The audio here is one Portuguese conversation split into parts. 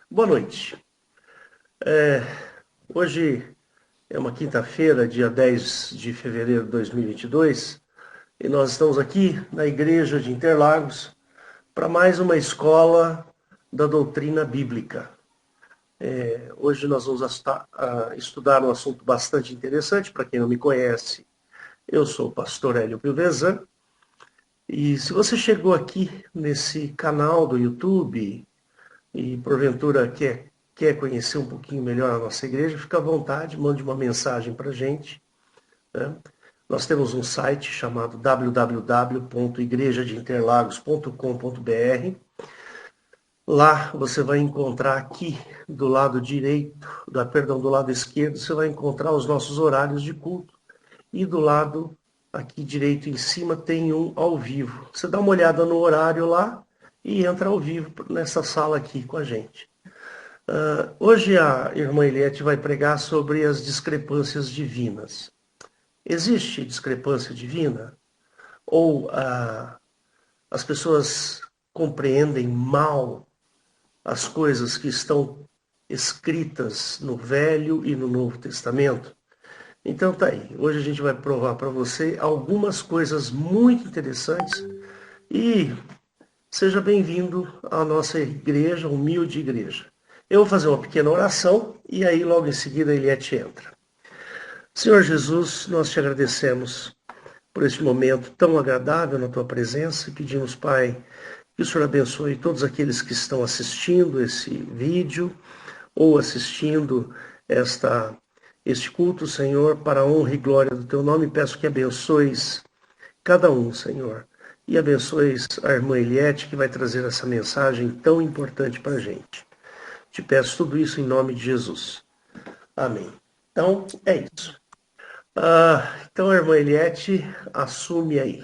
Boa noite. É, Hoje é uma quinta-feira, dia 10 de fevereiro de 2022, e nós estamos aqui na Igreja de Interlagos para mais uma escola da doutrina bíblica. Hoje nós vamos estudar um assunto bastante interessante. Para quem não me conhece, eu sou o pastor Hélio Pilvezan, e se você chegou aqui nesse canal do YouTube e porventura quer conhecer um pouquinho melhor a nossa igreja, fica à vontade, mande uma mensagem para a gente, né? Nós temos um site chamado www.igrejadeinterlagos.com.br. Lá você vai encontrar aqui do lado direito, do lado esquerdo, você vai encontrar os nossos horários de culto. E do lado aqui direito em cima tem um ao vivo. Você dá uma olhada no horário lá e entra ao vivo nessa sala aqui com a gente. Hoje a irmã Eliette vai pregar sobre as discrepâncias divinas. Existe discrepância divina? Ou as pessoas compreendem mal as coisas que estão escritas no Velho e no Novo Testamento? Então tá aí. Hoje a gente vai provar para você algumas coisas muito interessantes e seja bem-vindo à nossa igreja, humilde igreja. Eu vou fazer uma pequena oração e aí logo em seguida a Eliette entra. Senhor Jesus, nós te agradecemos por este momento tão agradável na tua presença e pedimos, Pai, que o Senhor abençoe todos aqueles que estão assistindo esse vídeo ou assistindo este culto, Senhor, para a honra e glória do teu nome. Peço que abençoes cada um, Senhor, e abençoes a irmã Eliette, que vai trazer essa mensagem tão importante para a gente. Te peço tudo isso em nome de Jesus. Amém. Então, é isso. Então, a irmã Eliette, assume aí.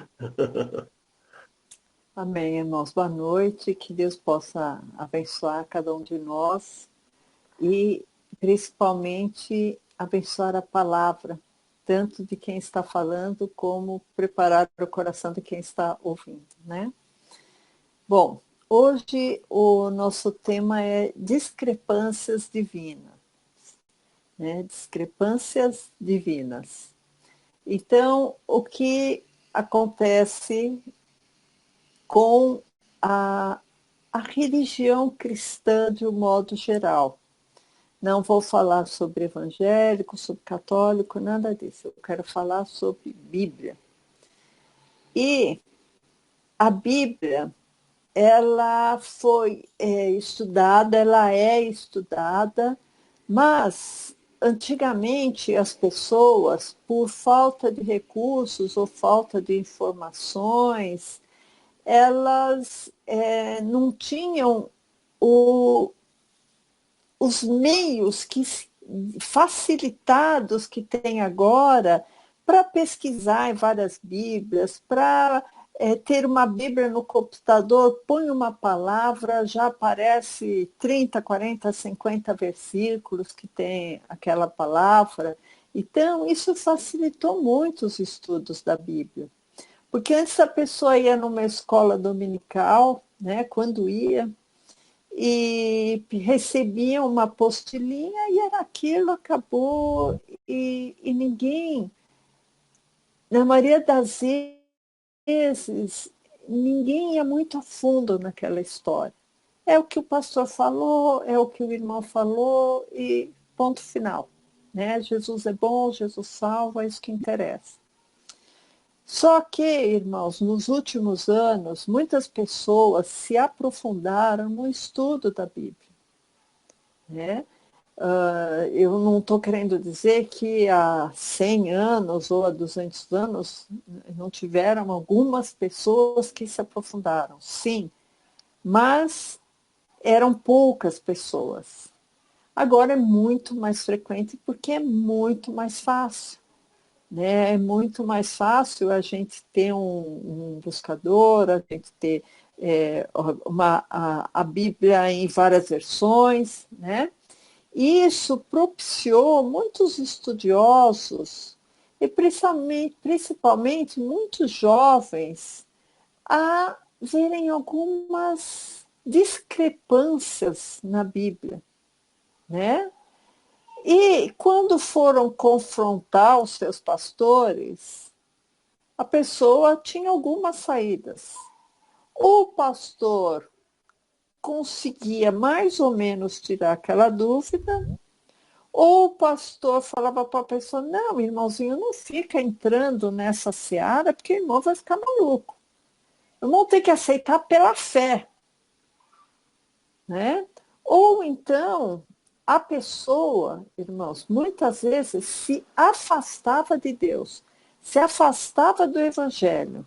Amém, irmãos. Boa noite. Que Deus possa abençoar cada um de nós e, principalmente, abençoar a palavra, tanto de quem está falando como preparar o coração de quem está ouvindo, né? Bom, hoje o nosso tema é discrepâncias divinas, né? Discrepâncias divinas. Então, o que acontece com a religião cristã de um modo geral? Não vou falar sobre evangélico, sobre católico, nada disso. Eu quero falar sobre Bíblia. E a Bíblia, ela foi estudada, ela é estudada, mas antigamente as pessoas, por falta de recursos ou falta de informações, elas não tinham o, os meios facilitados que tem agora para pesquisar em várias Bíblias, para ter uma Bíblia no computador, põe uma palavra, já aparece 30, 40, 50 versículos que tem aquela palavra. Então, isso facilitou muito os estudos da Bíblia. Porque antes a pessoa ia numa escola dominical, né, quando ia, e recebia uma apostilinha e era aquilo, acabou, e ninguém, na maioria das vezes, ninguém ia muito a fundo naquela história. É o que o pastor falou, é o que o irmão falou e ponto final. Né? Jesus é bom, Jesus salva, é isso que interessa. Só que, irmãos, nos últimos anos, muitas pessoas se aprofundaram no estudo da Bíblia. Né? Eu não estou querendo dizer que há 100 anos ou há 200 anos não tiveram algumas pessoas que se aprofundaram. Sim, mas eram poucas pessoas. Agora é muito mais frequente porque é muito mais fácil. Né? É muito mais fácil a gente ter um buscador, a gente ter a Bíblia em várias versões, né? E isso propiciou muitos estudiosos, e principalmente muitos jovens, a verem algumas. discrepâncias na Bíblia, né? E quando foram confrontar os seus pastores, a pessoa tinha algumas saídas. O pastor conseguia mais ou menos tirar aquela dúvida, ou o pastor falava para a pessoa, não, irmãozinho, não fica entrando nessa seara, porque o irmão vai ficar maluco. O irmão tem que aceitar pela fé, né? Ou então, a pessoa, irmãos, muitas vezes se afastava de Deus, se afastava do Evangelho,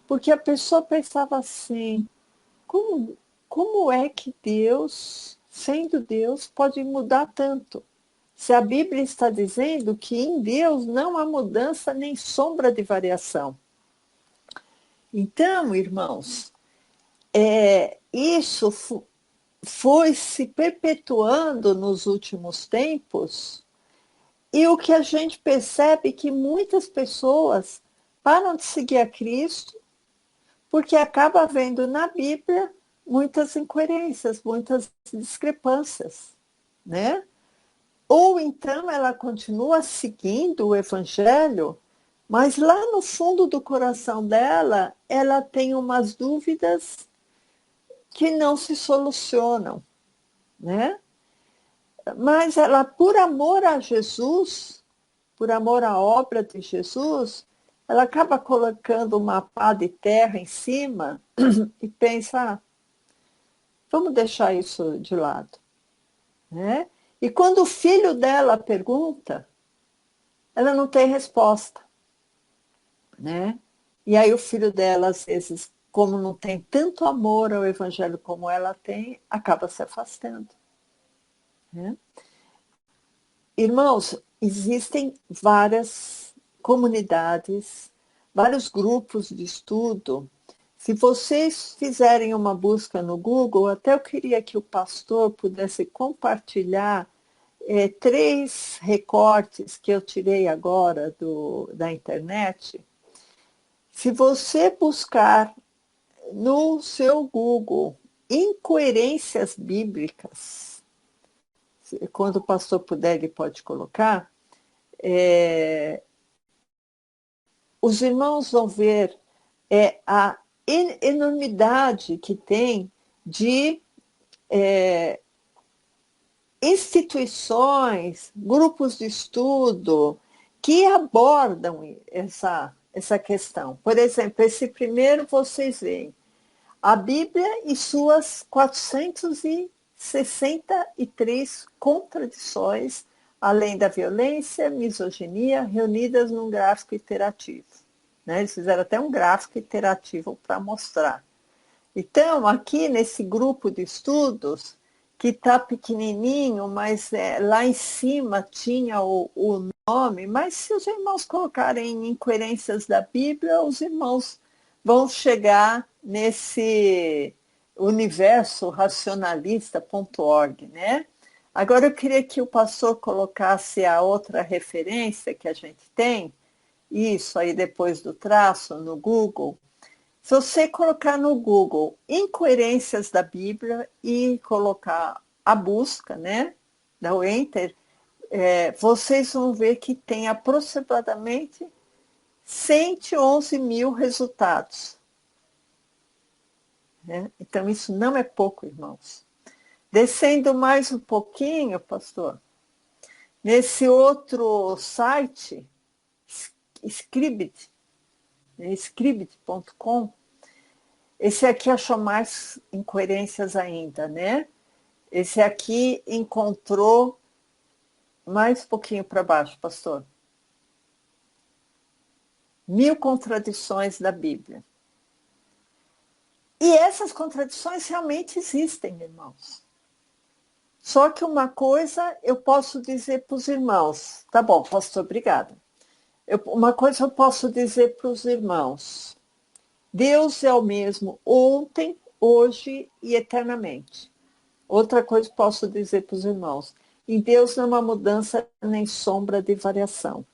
porque a pessoa pensava assim, como é que Deus, sendo Deus, pode mudar tanto? Se a Bíblia está dizendo que em Deus não há mudança nem sombra de variação. Então, irmãos, isso foi se perpetuando nos últimos tempos, e o que a gente percebe é que muitas pessoas param de seguir a Cristo porque acaba vendo na Bíblia muitas incoerências, muitas discrepâncias, né? Ou então ela continua seguindo o Evangelho, mas lá no fundo do coração dela, ela tem umas dúvidas que não se solucionam, né? Mas ela, por amor a Jesus, por amor à obra de Jesus, ela acaba colocando uma pá de terra em cima e pensa, vamos deixar isso de lado, né? E quando o filho dela pergunta, ela não tem resposta, né? E aí o filho dela, às vezes, como não tem tanto amor ao evangelho como ela tem, acaba se afastando, né? Irmãos, existem várias comunidades, vários grupos de estudo. Se vocês fizerem uma busca no Google, até eu queria que o pastor pudesse compartilhar 3 recortes que eu tirei agora da internet. Se você buscar no seu Google incoerências bíblicas, quando o pastor puder, ele pode colocar, os irmãos vão ver a enormidade que tem de instituições, grupos de estudo que abordam essa questão. Por exemplo, esse primeiro vocês veem, a Bíblia e suas 463 contradições, além da violência, misoginia, reunidas num gráfico interativo. Né? Eles fizeram até um gráfico interativo para mostrar. Então, aqui nesse grupo de estudos, que está pequenininho, mas lá em cima tinha o nome, mas se os irmãos colocarem incoerências da Bíblia, os irmãos vão chegar nesse universo racionalista.org, né? Agora eu queria que o pastor colocasse a outra referência que a gente tem, isso aí depois do traço, no Google. Se você colocar no Google incoerências da Bíblia e colocar a busca, né, dá o Enter, vocês vão ver que tem aproximadamente 111 mil resultados. Né? Então, isso não é pouco, irmãos. Descendo mais um pouquinho, pastor, nesse outro site, Scribd.com, esse aqui achou mais incoerências ainda, né? Esse aqui encontrou mais um pouquinho para baixo, pastor. 1000 contradições da Bíblia. E essas contradições realmente existem, irmãos. Só que uma coisa eu posso dizer para os irmãos. Tá bom, pastor, obrigada. Uma coisa eu posso dizer para os irmãos. Deus é o mesmo ontem, hoje e eternamente. Outra coisa que posso dizer para os irmãos. Em Deus não há mudança nem sombra de variação.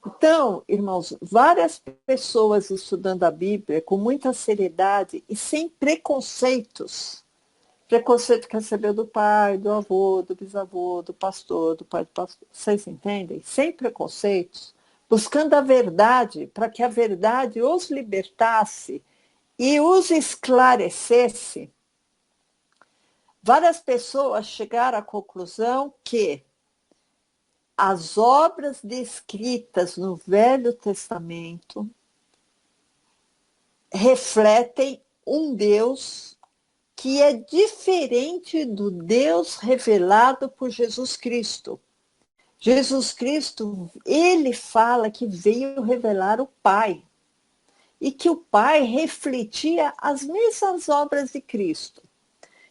Então, irmãos, várias pessoas estudando a Bíblia com muita seriedade e sem preconceitos, Preconceito que recebeu do pai, do avô, do bisavô, do pastor, do pai do pastor. Vocês entendem? Sem preconceitos, buscando a verdade, para que a verdade os libertasse e os esclarecesse. Várias pessoas chegaram à conclusão que as obras descritas no Velho Testamento refletem um Deus que é diferente do Deus revelado por Jesus Cristo. Jesus Cristo, ele fala que veio revelar o Pai e que o Pai refletia as mesmas obras de Cristo.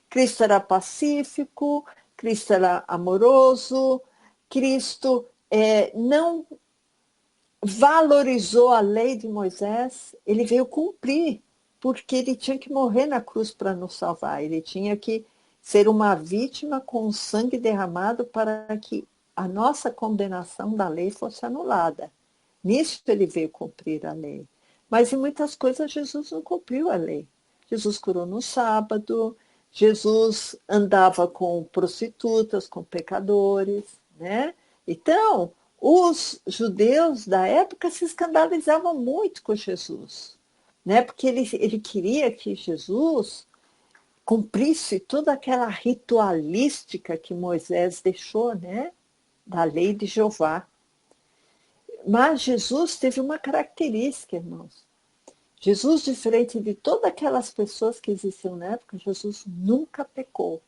Cristo era pacífico, Cristo era amoroso, Cristo não valorizou a lei de Moisés, ele veio cumprir, porque ele tinha que morrer na cruz para nos salvar, ele tinha que ser uma vítima com o sangue derramado para que a nossa condenação da lei fosse anulada. Nisso ele veio cumprir a lei. Mas em muitas coisas Jesus não cumpriu a lei. Jesus curou no sábado, Jesus andava com prostitutas, com pecadores, né? Então, os judeus da época se escandalizavam muito com Jesus, né? Porque ele queria que Jesus cumprisse toda aquela ritualística que Moisés deixou, né? Da lei de Jeová. Mas Jesus teve uma característica, irmãos. Jesus, diferente de todas aquelas pessoas que existiam na época, Jesus nunca pecou.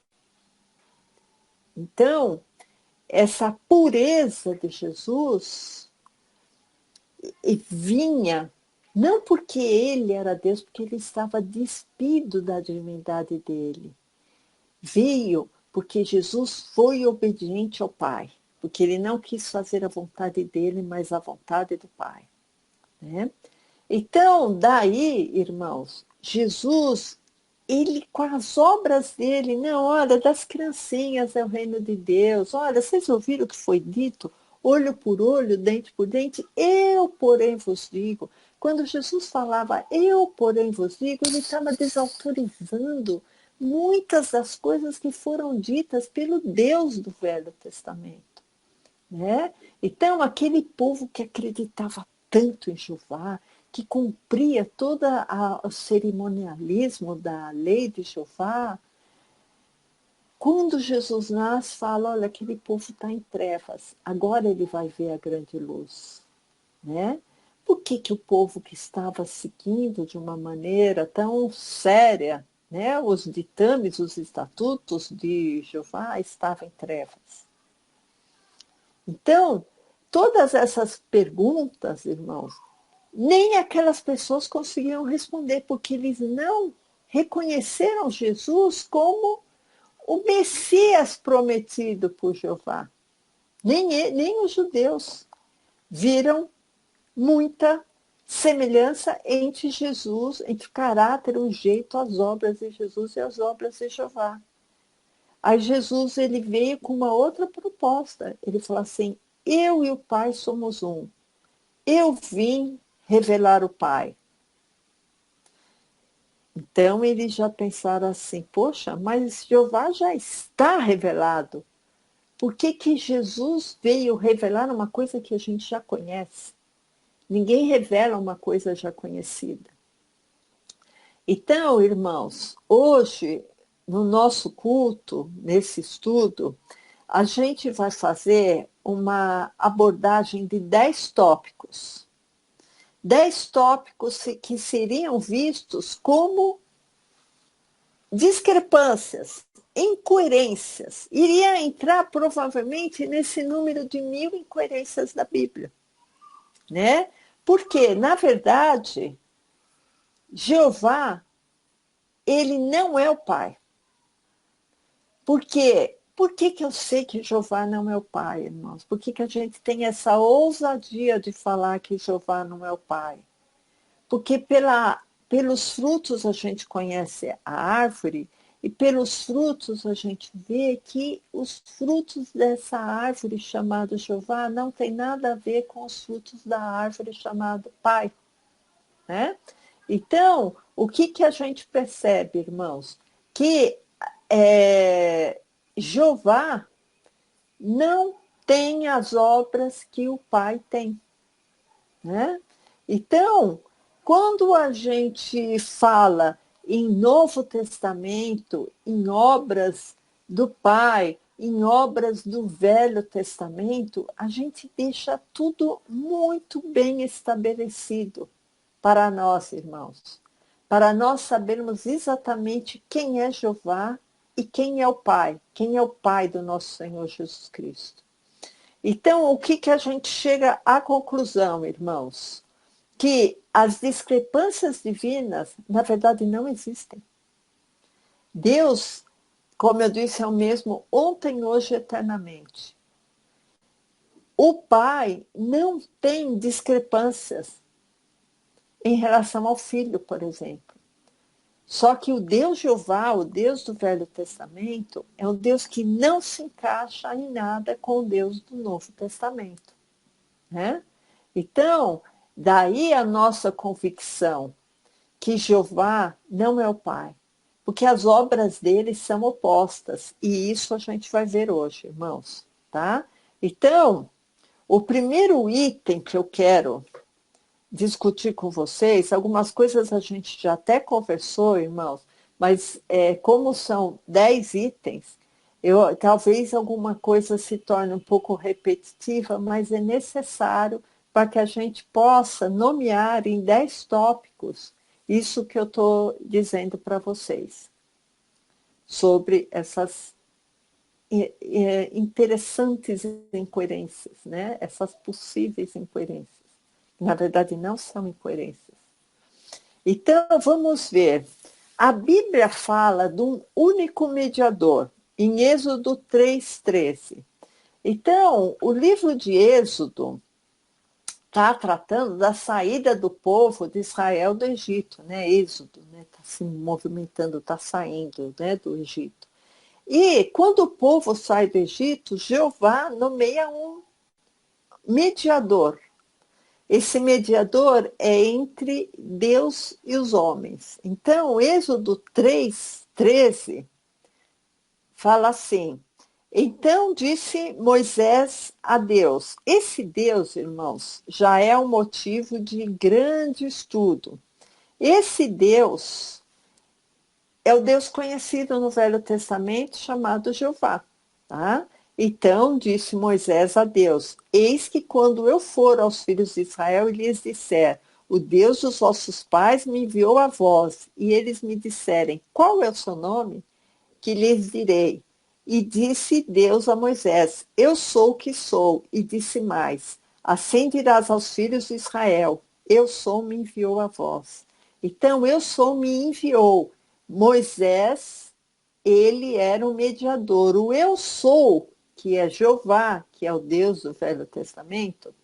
Então, essa pureza de Jesus vinha não porque ele era Deus, porque ele estava despido da divindade dele. Veio porque Jesus foi obediente ao Pai, porque ele não quis fazer a vontade dele, mas a vontade do Pai, né? Então, daí, irmãos, Jesus, ele com as obras dele, não, olha, das criancinhas é o reino de Deus, olha, vocês ouviram o que foi dito? Olho por olho, dente por dente, eu, porém, vos digo. Quando Jesus falava, eu, porém, vos digo, ele estava desautorizando muitas das coisas que foram ditas pelo Deus do Velho Testamento, né? Então, aquele povo que acreditava tanto em Jeová, que cumpria todo o cerimonialismo da lei de Jeová, quando Jesus nasce, fala, olha, aquele povo está em trevas, agora ele vai ver a grande luz, né? Por que o povo que estava seguindo de uma maneira tão séria, né, os ditames, os estatutos de Jeová estavam em trevas? Então, todas essas perguntas, irmãos, nem aquelas pessoas conseguiam responder, porque eles não reconheceram Jesus como o Messias prometido por Jeová. Nem os judeus viram muita semelhança entre Jesus, entre o caráter, o jeito, as obras de Jesus e as obras de Jeová. Aí Jesus ele veio com uma outra proposta. Ele falou assim, eu e o Pai somos um. Eu vim revelar o Pai. Então eles já pensaram assim, poxa, mas Jeová já está revelado. Por que Jesus veio revelar uma coisa que a gente já conhece? Ninguém revela uma coisa já conhecida. Então, irmãos, hoje, no nosso culto, nesse estudo, a gente vai fazer uma abordagem de 10 tópicos. 10 tópicos que seriam vistos como discrepâncias, incoerências. Iria entrar provavelmente nesse número de 1000 incoerências da Bíblia, né? Porque, na verdade, Jeová, ele não é o Pai. Por quê? Por que eu sei que Jeová não é o Pai, irmãos? Por que a gente tem essa ousadia de falar que Jeová não é o Pai? Porque pelos frutos a gente conhece a árvore e pelos frutos a gente vê que os frutos dessa árvore chamada Jeová não tem nada a ver com os frutos da árvore chamada Pai, né? Então, o que a gente percebe, irmãos? Que Jeová não tem as obras que o Pai tem, né? Então, quando a gente fala em Novo Testamento, em obras do Pai, em obras do Velho Testamento, a gente deixa tudo muito bem estabelecido para nós, irmãos, para nós sabermos exatamente quem é Jeová e quem é o Pai do nosso Senhor Jesus Cristo. Então, o que a gente chega à conclusão, irmãos? Que as discrepâncias divinas, na verdade, não existem. Deus, como eu disse, é o mesmo ontem, hoje e eternamente. O Pai não tem discrepâncias em relação ao Filho, por exemplo. Só que o Deus Jeová, o Deus do Velho Testamento, é um Deus que não se encaixa em nada com o Deus do Novo Testamento, né? Então, daí a nossa convicção que Jeová não é o Pai, porque as obras dele são opostas, e isso a gente vai ver hoje, irmãos, tá? Então, o primeiro item que eu quero discutir com vocês, algumas coisas a gente já até conversou, irmãos, mas como são 10 itens, talvez alguma coisa se torne um pouco repetitiva, mas é necessário para que a gente possa nomear em 10 tópicos isso que eu estou dizendo para vocês, sobre essas interessantes incoerências, né? Essas possíveis incoerências. Na verdade, não são incoerências. Então, vamos ver. A Bíblia fala de um único mediador, em Êxodo 3:13. Então, o livro de Êxodo está tratando da saída do povo de Israel do Egito, né? Êxodo, né? Está se movimentando, está saindo, né, do Egito. E quando o povo sai do Egito, Jeová nomeia um mediador. Esse mediador é entre Deus e os homens. Então, Êxodo 3:13 fala assim: então disse Moisés a Deus. Esse Deus, irmãos, já é um motivo de grande estudo. Esse Deus é o Deus conhecido no Velho Testamento chamado Jeová, tá? Então disse Moisés a Deus: eis que quando eu for aos filhos de Israel e lhes disser, o Deus dos vossos pais me enviou a vós, e eles me disserem, qual é o seu nome? Que lhes direi. E disse Deus a Moisés, eu sou o que sou. E disse mais, assim dirás aos filhos de Israel, eu sou, me enviou a vós. Então, eu sou, me enviou. Moisés, ele era o mediador. O eu sou, que é Jeová, que é o Deus do Velho Testamento,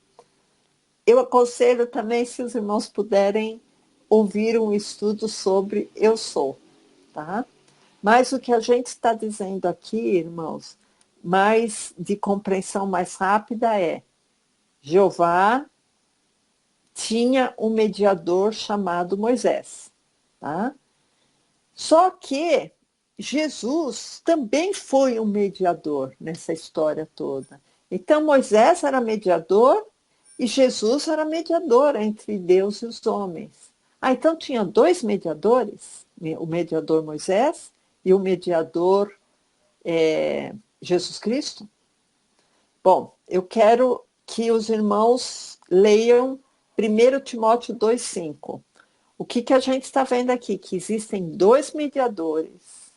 eu aconselho também, se os irmãos puderem, ouvir um estudo sobre eu sou, tá? Mas o que a gente está dizendo aqui, irmãos, mais de compreensão mais rápida é, Jeová tinha um mediador chamado Moisés, tá? Só que Jesus também foi um mediador nessa história toda. Então Moisés era mediador e Jesus era mediador entre Deus e os homens. Então tinha dois mediadores, o mediador Moisés e o mediador Jesus Cristo. Bom, eu quero que os irmãos leiam 1 Timóteo 2,5. O que a gente está vendo aqui? Que existem dois mediadores.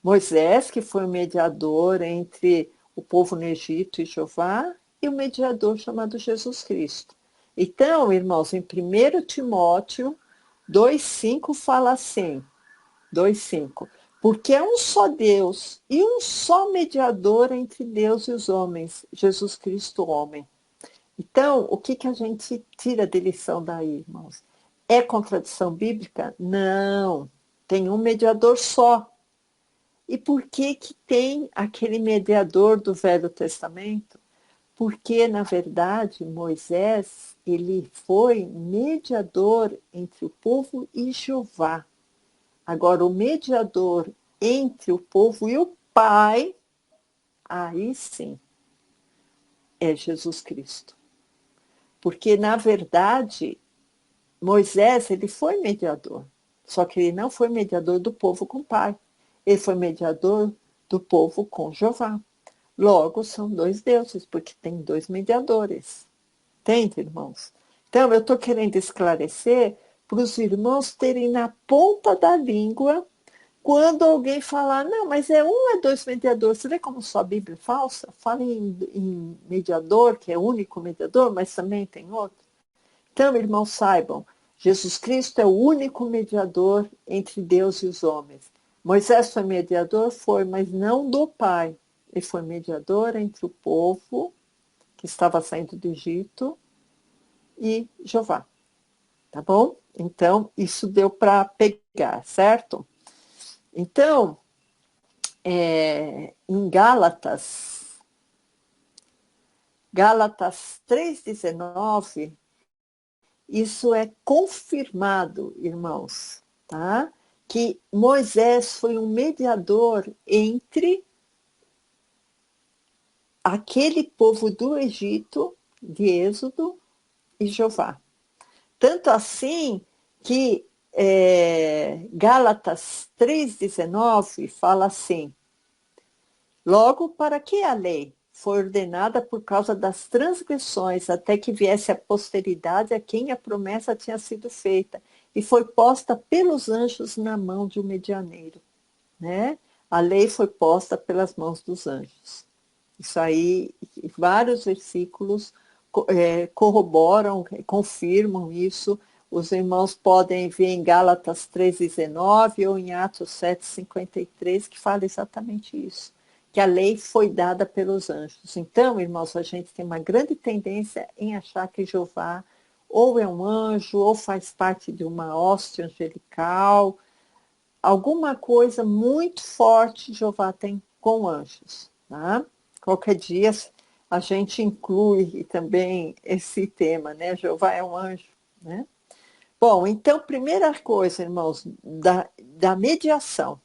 Moisés, que foi o mediador entre o povo no Egito e Jeová, e o mediador chamado Jesus Cristo. Então, irmãos, em 1 Timóteo 2,5 fala assim, 2,5, porque é um só Deus e um só mediador entre Deus e os homens, Jesus Cristo, homem. Então, o que a gente tira de lição daí, irmãos? É contradição bíblica? Não. Tem um mediador só. E por que tem aquele mediador do Velho Testamento? Porque, na verdade, Moisés, ele foi mediador entre o povo e Jeová. Agora, o mediador entre o povo e o Pai, aí sim, é Jesus Cristo. Porque, na verdade, Moisés, ele foi mediador. Só que ele não foi mediador do povo com o Pai. Ele foi mediador do povo com Jeová. Logo, são dois deuses, porque tem dois mediadores. Entende, irmãos? Então, eu estou querendo esclarecer para os irmãos terem na ponta da língua quando alguém falar, não, mas é dois mediadores. Você vê como sua Bíblia é falsa? Fala em mediador, que é o único mediador, mas também tem outro. Então, irmãos, saibam, Jesus Cristo é o único mediador entre Deus e os homens. Moisés foi mediador? Foi, mas não do Pai. Ele foi mediador entre o povo que estava saindo do Egito e Jeová. Tá bom? Então, isso deu para pegar, certo? Então, em Gálatas 3,19, isso é confirmado, irmãos, tá? Que Moisés foi um mediador entre aquele povo do Egito, de Êxodo, e Jeová. Tanto assim que Gálatas 3,19 fala assim: logo, para que a lei foi ordenada por causa das transgressões, até que viesse a posteridade a quem a promessa tinha sido feita, e foi posta pelos anjos na mão de um medianeiro. Né? A lei foi posta pelas mãos dos anjos. Isso aí, vários versículos corroboram, confirmam isso. Os irmãos podem ver em Gálatas 3,19 ou em Atos 7,53, que fala exatamente isso, que a lei foi dada pelos anjos. Então, irmãos, a gente tem uma grande tendência em achar que Jeová ou é um anjo, ou faz parte de uma hoste angelical. Alguma coisa muito forte Jeová tem com anjos. Tá? Qualquer dia a gente inclui também esse tema, né? Jeová é um anjo, né? Bom, então, primeira coisa, irmãos, da mediação.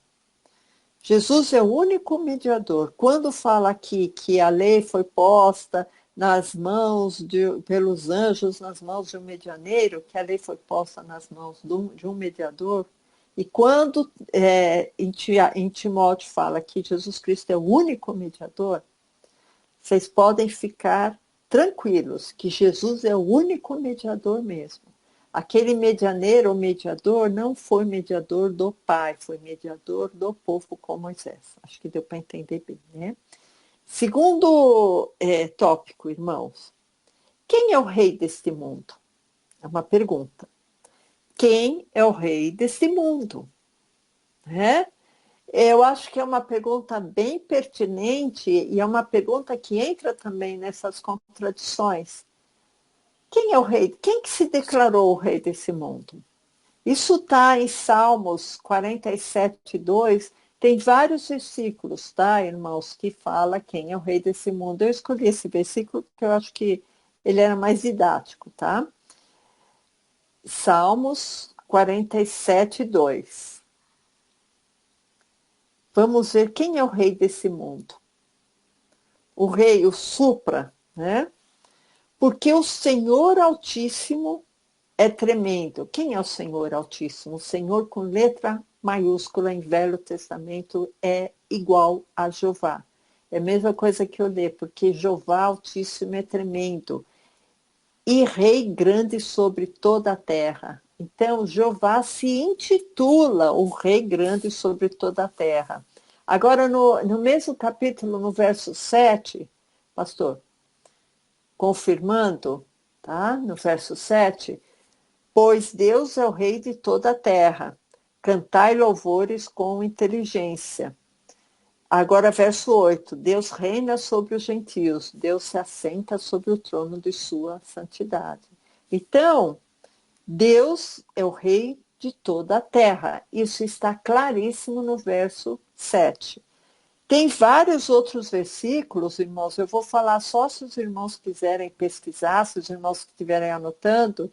Jesus é o único mediador. Quando fala aqui que a lei foi posta nas mãos pelos anjos, nas mãos de um medianeiro, que a lei foi posta nas mãos de um mediador, e quando em Timóteo fala que Jesus Cristo é o único mediador, vocês podem ficar tranquilos que Jesus é o único mediador mesmo. Aquele medianeiro ou mediador não foi mediador do Pai, foi mediador do povo com Moisés. Acho que deu para entender bem, né? Segundo tópico, irmãos. Quem é o rei deste mundo? É uma pergunta. Quem é o rei deste mundo? Né? Eu acho que é uma pergunta bem pertinente e é uma pergunta que entra também nessas contradições. Quem é o rei? Quem que se declarou o rei desse mundo? Isso está em Salmos 47:2. Tem vários versículos, tá, irmãos, que fala quem é o rei desse mundo. Eu escolhi esse versículo porque eu acho que ele era mais didático, tá? Salmos 47:2. Vamos ver quem é o rei desse mundo. O rei, o supra, né? Porque o Senhor Altíssimo é tremendo. Quem é o Senhor Altíssimo? O Senhor com letra maiúscula em Velho Testamento é igual a Jeová. É a mesma coisa que eu li, porque Jeová Altíssimo é tremendo e rei grande sobre toda a terra. Então, Jeová se intitula o rei grande sobre toda a terra. Agora, no mesmo capítulo, no verso 7, pastor, confirmando, tá? No verso 7, pois Deus é o rei de toda a terra, cantai louvores com inteligência. Agora, verso 8, Deus reina sobre os gentios, Deus se assenta sobre o trono de sua santidade. Então, Deus é o rei de toda a terra. Isso está claríssimo no verso 7. Tem vários outros versículos, irmãos, eu vou falar só se os irmãos quiserem pesquisar, se os irmãos estiverem anotando,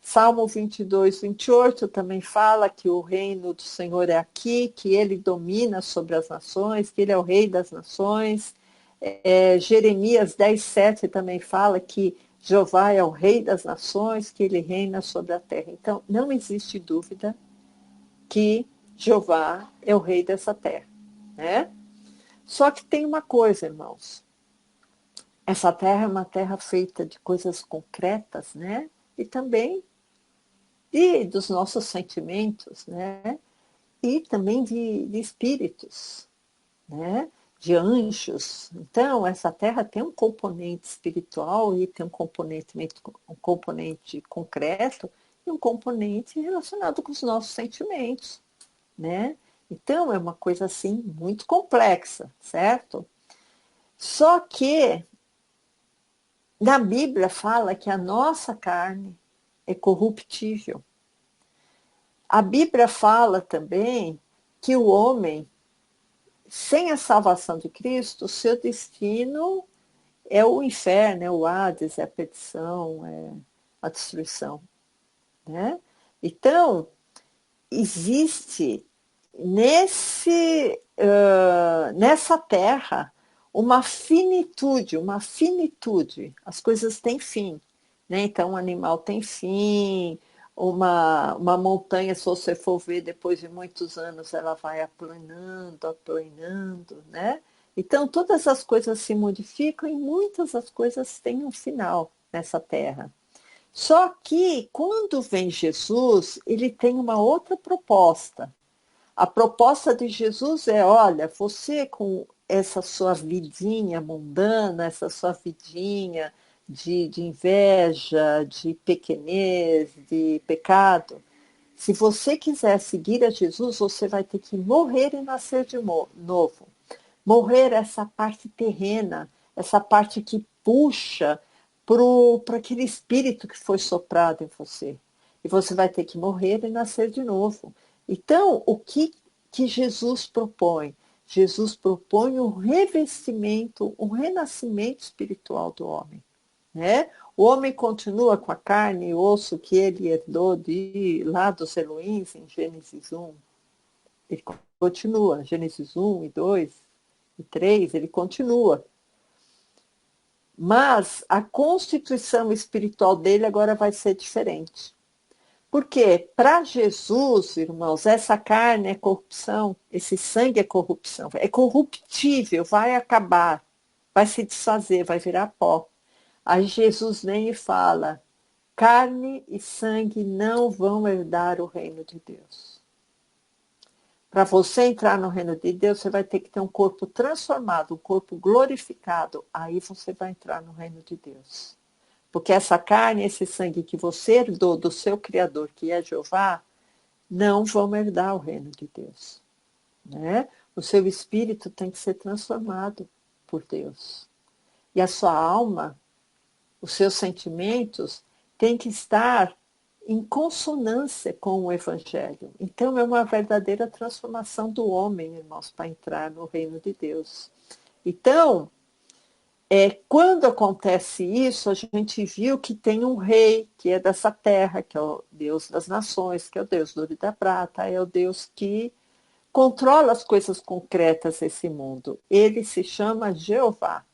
Salmo 22, 28 também fala que o reino do Senhor é aqui, que ele domina sobre as nações, que ele é o rei das nações. Jeremias 10, 7 também fala que Jeová é o rei das nações, que ele reina sobre a terra. Então, não existe dúvida que Jeová é o rei dessa terra, né? Só que tem uma coisa, irmãos. Essa terra é uma terra feita de coisas concretas, né? E também dos nossos sentimentos, né? E também de espíritos, né? De anjos. Então, essa terra tem um componente espiritual e tem um componente concreto e um componente relacionado com os nossos sentimentos, né? Então, é uma coisa assim muito complexa, certo? Só que na Bíblia fala que a nossa carne é corruptível. A Bíblia fala também que o homem, sem a salvação de Cristo, seu destino é o inferno, é o Hades, é a perdição, é a destruição, né? Então, existe nessa terra uma finitude, uma finitude. As coisas têm fim, né? Então, um animal tem fim, uma montanha, se você for ver, depois de muitos anos, ela vai aplanando, aplanando, né? Então, todas as coisas se modificam e muitas das coisas têm um final nessa terra. Só que, quando vem Jesus, ele tem uma outra proposta. A proposta de Jesus é: olha, você com essa sua vidinha mundana, essa sua vidinha de inveja, de pequenez, de pecado, se você quiser seguir a Jesus, você vai ter que morrer e nascer de novo. Morrer essa parte terrena, essa parte que puxa para aquele espírito que foi soprado em você. E você vai ter que morrer e nascer de novo. Então, o que Jesus propõe? Jesus propõe um revestimento, um renascimento espiritual do homem. Né? O homem continua com a carne e osso que ele herdou lá dos Elohims, em Gênesis 1. Ele continua, Gênesis 1 e 2 e 3, ele continua. Mas a constituição espiritual dele agora vai ser diferente. Porque para Jesus, irmãos, essa carne é corrupção, esse sangue é corrupção, é corruptível, vai acabar, vai se desfazer, vai virar pó. Aí Jesus vem e fala: carne e sangue não vão herdar o reino de Deus. Para você entrar no reino de Deus, você vai ter que ter um corpo transformado, um corpo glorificado. Aí você vai entrar no reino de Deus. Porque essa carne, esse sangue que você herdou do seu Criador, que é Jeová, não vão herdar o reino de Deus. Né? O seu espírito tem que ser transformado por Deus. E a sua alma, os seus sentimentos, têm que estar em consonância com o Evangelho. Então, é uma verdadeira transformação do homem, irmãos, para entrar no reino de Deus. Então, quando acontece isso, a gente viu que tem um rei que é dessa terra, que é o Deus das nações, que é o Deus do ouro e da prata, é o Deus que controla as coisas concretas desse mundo. Ele se chama Jeová.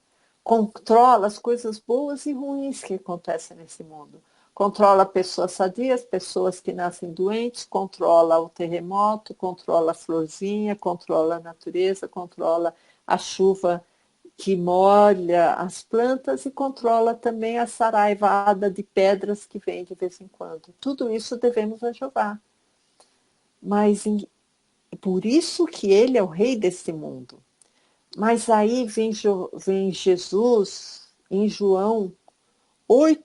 Controla as coisas boas e ruins que acontecem nesse mundo. Controla pessoas sadias, pessoas que nascem doentes, controla o terremoto, controla a florzinha, controla a natureza, controla a chuva que molha as plantas e controla também a saraivada de pedras que vem de vez em quando. Tudo isso devemos a Jeová. Mas por isso que ele é o rei desse mundo. Mas aí vem Jesus em João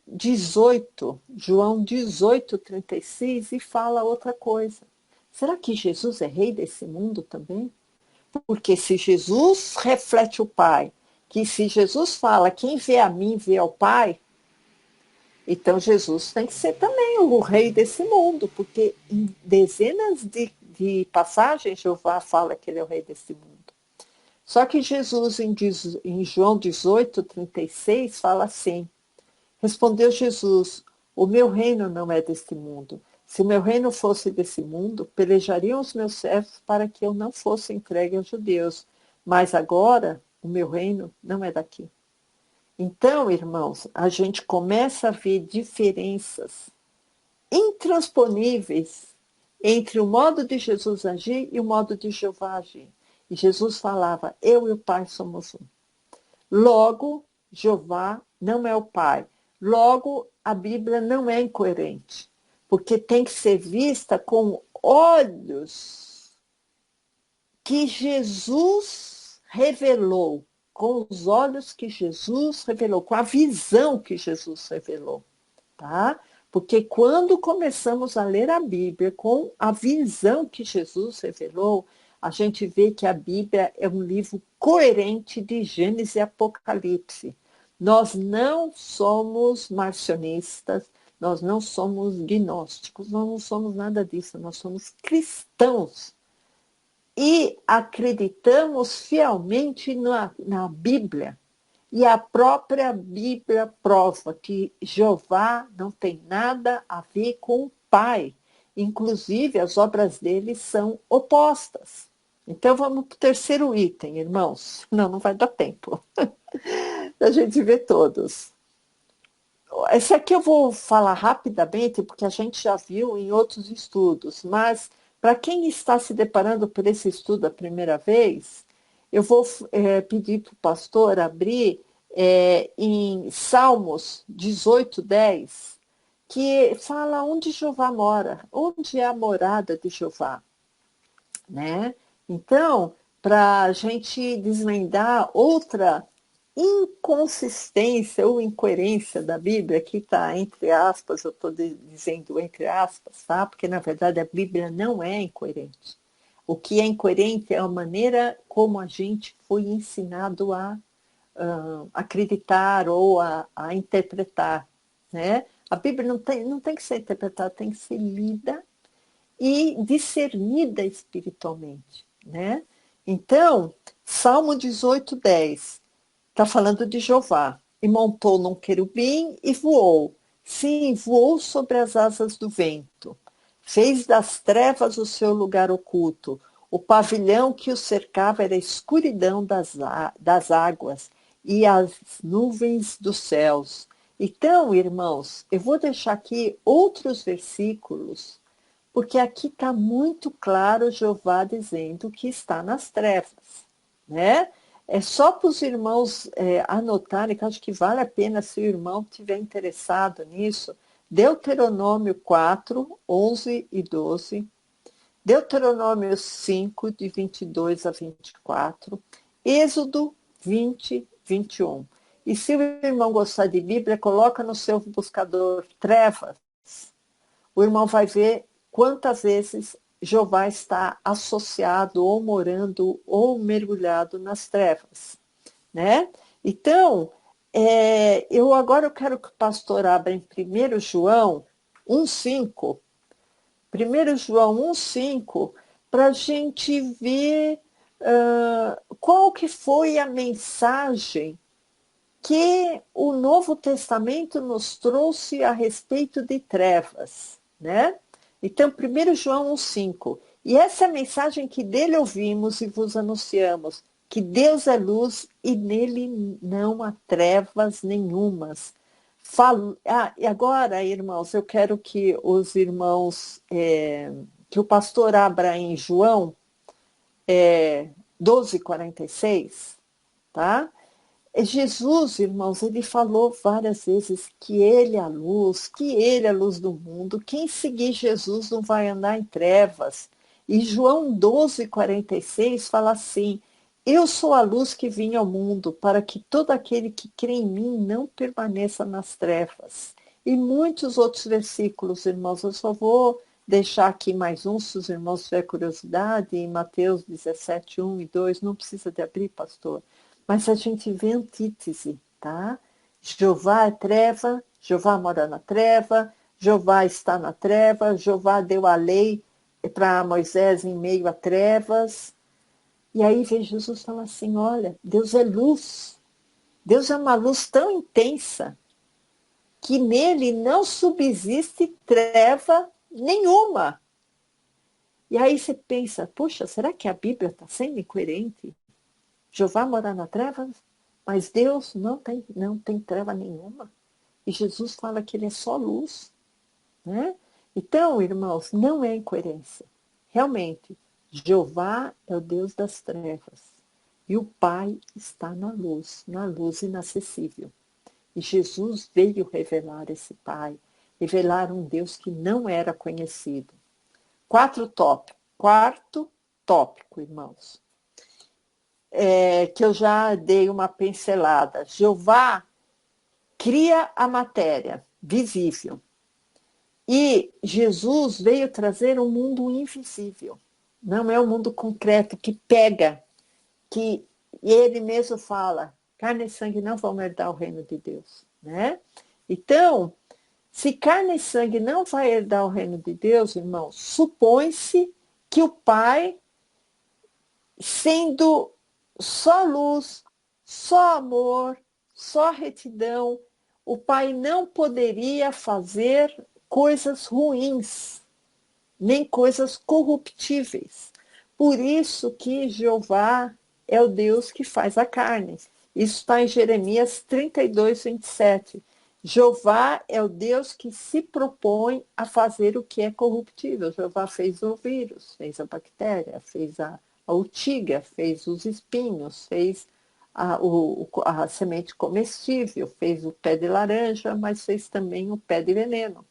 18, João 18, 36, e fala outra coisa. Será que Jesus é rei desse mundo também? Porque se Jesus reflete o Pai, que se Jesus fala, quem vê a mim vê ao Pai, então Jesus tem que ser também o rei desse mundo, porque em dezenas de passagens Jeová fala que ele é o rei desse mundo. Só que Jesus, em João 18, 36, fala assim: respondeu Jesus, O meu reino não é deste mundo. Se o meu reino fosse desse mundo, pelejariam os meus servos para que eu não fosse entregue aos judeus. Mas agora, o meu reino não é daqui. Então, irmãos, a gente começa a ver diferenças intransponíveis entre o modo de Jesus agir e o modo de Jeová agir. E Jesus falava, eu e o Pai somos um. Logo, Jeová não é o Pai. Logo, a Bíblia não é incoerente, porque tem que ser vista com olhos que Jesus revelou, com os olhos que Jesus revelou, com a visão que Jesus revelou, tá? Porque quando começamos a ler a Bíblia com a visão que Jesus revelou, a gente vê que a Bíblia é um livro coerente de Gênesis e Apocalipse. Nós não somos marcionistas, nós não somos gnósticos, nós não somos nada disso, nós somos cristãos. E acreditamos fielmente na Bíblia. E a própria Bíblia prova que Jeová não tem nada a ver com o Pai. Inclusive, as obras dele são opostas. Então, vamos para o terceiro item, irmãos. Não vai dar tempo da gente ver todos. Esse aqui eu vou falar rapidamente, porque a gente já viu em outros estudos, mas para quem está se deparando por esse estudo a primeira vez, eu vou pedir para o pastor abrir em Salmos 18:10, que fala onde Jeová mora, onde é a morada de Jeová, né? Então, para a gente desvendar outra inconsistência ou incoerência da Bíblia, aqui está entre aspas, eu estou dizendo entre aspas, tá? Porque na verdade a Bíblia não é incoerente. O que é incoerente é a maneira como a gente foi ensinado a acreditar ou a interpretar, né? A Bíblia não tem que ser interpretada, tem que ser lida e discernida espiritualmente, né? Então, Salmo 18:10 está falando de Jeová. E montou num querubim e voou. Sim, voou sobre as asas do vento. Fez das trevas o seu lugar oculto. O pavilhão que o cercava era a escuridão das águas e as nuvens dos céus. Então, irmãos, eu vou deixar aqui outros versículos, porque aqui está muito claro Jeová dizendo que está nas trevas, né? É só para os irmãos anotarem, que acho que vale a pena se o irmão estiver interessado nisso. Deuteronômio 4, 11 e 12. Deuteronômio 5, de 22 a 24. Êxodo 20, 21. E se o irmão gostar de Bíblia, coloca no seu buscador trevas. O irmão vai ver quantas vezes Jeová está associado ou morando ou mergulhado nas trevas, né? Então, eu quero que o pastor abra em 1 João 1,5, 1 João 1,5, para a gente ver qual que foi a mensagem que o Novo Testamento nos trouxe a respeito de trevas, né? Então, 1 João 1,5. E essa é a mensagem que dele ouvimos e vos anunciamos, que Deus é luz e nele não há trevas nenhumas. E agora, irmãos, eu quero que os irmãos, que o pastor abra em João 12:46, tá? Jesus, irmãos, ele falou várias vezes que ele é a luz, que ele é a luz do mundo. Quem seguir Jesus não vai andar em trevas. E João 12:46 fala assim: eu sou a luz que vim ao mundo, para que todo aquele que crê em mim não permaneça nas trevas. E muitos outros versículos, irmãos, eu só vou deixar aqui mais um, se os irmãos tiverem curiosidade, em Mateus 17, 1 e 2, não precisa de abrir, pastor. Mas a gente vê antítese, tá? Jeová é treva, Jeová mora na treva, Jeová está na treva, Jeová deu a lei para Moisés em meio a trevas. E aí vem Jesus falar assim, olha, Deus é luz. Deus é uma luz tão intensa que nele não subsiste treva nenhuma. E aí você pensa, poxa, será que a Bíblia está sendo incoerente? Jeová mora na treva, mas Deus não tem treva nenhuma. E Jesus fala que ele é só luz, né? Então, irmãos, não é incoerência. Realmente, Jeová é o Deus das trevas. E o Pai está na luz inacessível. E Jesus veio revelar esse Pai, revelar um Deus que não era conhecido. Quarto tópico, irmãos, que eu já dei uma pincelada. Jeová cria a matéria visível. E Jesus veio trazer um mundo invisível. Não é um mundo concreto que pega, que ele mesmo fala, carne e sangue não vão herdar o reino de Deus, né? Então, se carne e sangue não vai herdar o reino de Deus, irmãos, supõe-se que o Pai, sendo só luz, só amor, só retidão, o Pai não poderia fazer coisas ruins, nem coisas corruptíveis. Por isso que Jeová é o Deus que faz a carne. Isso está em Jeremias 32, 27. Jeová é o Deus que se propõe a fazer o que é corruptível. Jeová fez o vírus, fez a bactéria, fez a urtiga, fez os espinhos, fez a semente comestível, fez o pé de laranja, mas fez também o pé de veneno,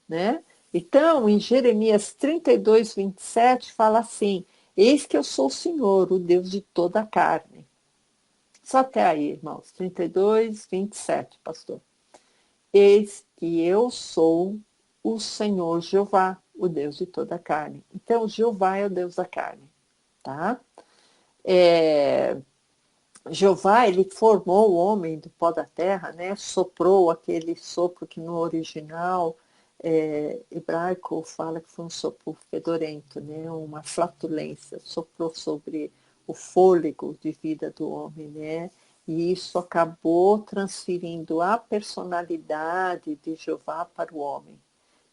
né? Então, em Jeremias 32, 27, fala assim, eis que eu sou o Senhor, o Deus de toda a carne. Só até aí, irmãos, 32, 27, pastor. Eis que eu sou o Senhor Jeová, o Deus de toda a carne. Então, Jeová é o Deus da carne, tá? Jeová, ele formou o homem do pó da terra, né? Soprou aquele sopro que no original hebraico fala que foi um sopro fedorento, né? Uma flatulência, soprou sobre o fôlego de vida do homem, né? E isso acabou transferindo a personalidade de Jeová para o homem,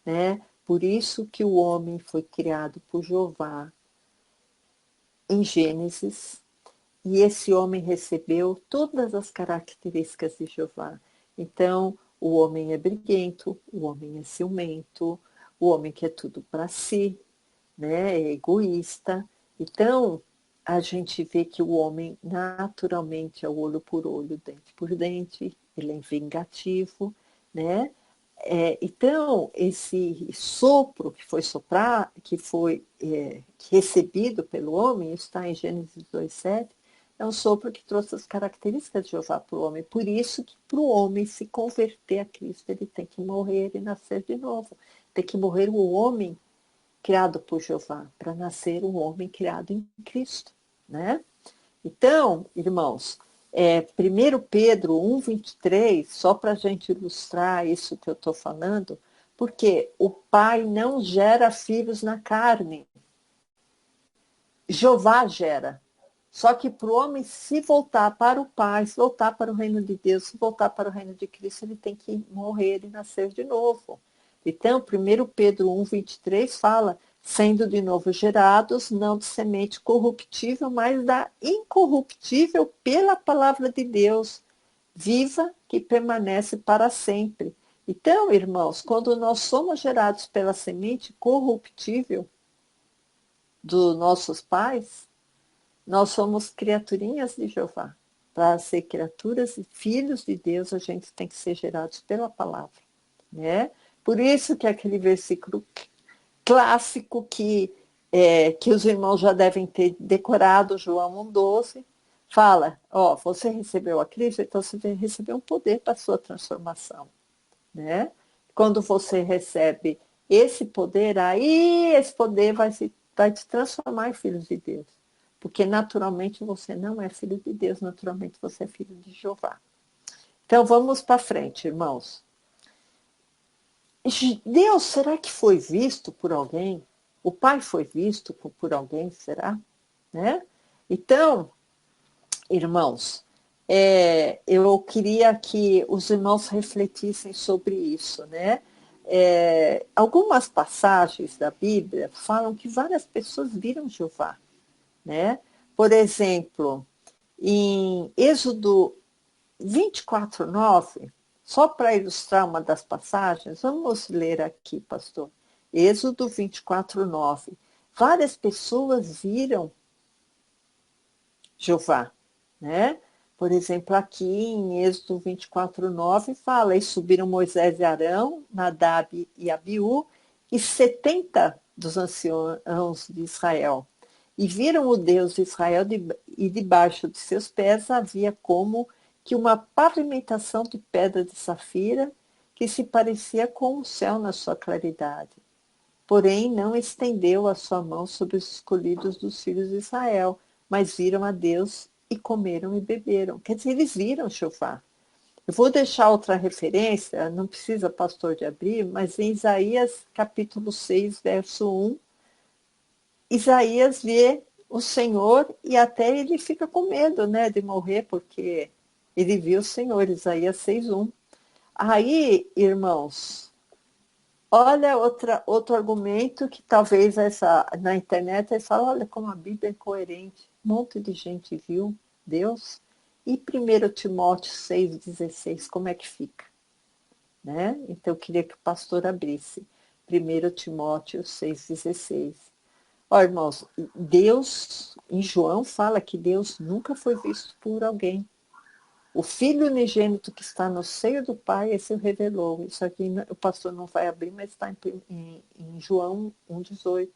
né? Por isso que o homem foi criado por Jeová em Gênesis, e esse homem recebeu todas as características de Jeová. Então, o homem é briguento, o homem é ciumento, o homem quer tudo para si, né? É egoísta. Então, a gente vê que o homem naturalmente é olho por olho, dente por dente, ele é vingativo, né? Então, esse sopro que foi soprar, que foi recebido pelo homem, isso está em Gênesis 2,7, é um sopro que trouxe as características de Jeová para o homem. Por isso que para o homem se converter a Cristo, ele tem que morrer e nascer de novo. Tem que morrer o homem criado por Jeová, para nascer um homem criado em Cristo, né? Então, irmãos, 1 Pedro 1,23, só para a gente ilustrar isso que eu estou falando, porque o Pai não gera filhos na carne, Jeová gera. Só que para o homem se voltar para o Pai, se voltar para o reino de Deus, se voltar para o reino de Cristo, ele tem que morrer e nascer de novo. Então, 1 Pedro 1,23 fala, sendo de novo gerados, não de semente corruptível, mas da incorruptível pela palavra de Deus, viva que permanece para sempre. Então, irmãos, quando nós somos gerados pela semente corruptível dos nossos pais, nós somos criaturinhas de Jeová. Para ser criaturas e filhos de Deus, a gente tem que ser gerados pela palavra, né? Por isso que aquele versículo clássico que os irmãos já devem ter decorado, João 1,12, fala, você recebeu a Cristo, então você recebeu um poder para a sua transformação, né? Quando você recebe esse poder, aí esse poder vai te transformar em filhos de Deus. Porque naturalmente você não é filho de Deus, naturalmente você é filho de Jeová. Então vamos para frente, irmãos. Deus, será que foi visto por alguém? O Pai foi visto por alguém, será? Né? Então, irmãos, eu queria que os irmãos refletissem sobre isso, né? Algumas passagens da Bíblia falam que várias pessoas viram Jeová, né? Por exemplo, em Êxodo 24:9, só para ilustrar uma das passagens, vamos ler aqui, pastor. Êxodo 24:9. Várias pessoas viram Jeová, né? Por exemplo, aqui em Êxodo 24:9 fala: e subiram Moisés e Arão, Nadab e Abiú, e 70 dos anciãos de Israel. E viram o Deus de Israel, e debaixo de seus pés havia como que uma pavimentação de pedra de safira, que se parecia com o céu na sua claridade. Porém, não estendeu a sua mão sobre os escolhidos dos filhos de Israel, mas viram a Deus e comeram e beberam. Quer dizer, eles viram Jeová. Eu vou deixar outra referência, não precisa, pastor, de abrir, mas em Isaías capítulo 6, verso 1, Isaías vê o Senhor e até ele fica com medo, né, de morrer, porque ele viu o Senhor, Isaías 6:1. Aí, irmãos, olha outro argumento que talvez na internet eles falam, olha como a Bíblia é coerente. Um monte de gente viu Deus. E 1 Timóteo 6,16, como é que fica? Né? Então eu queria que o pastor abrisse. 1 Timóteo 6,16. Ó, irmãos, Deus, em João, fala que Deus nunca foi visto por alguém. O Filho unigênito que está no seio do Pai, esse o revelou. Isso aqui o pastor não vai abrir, mas está em João 1,18.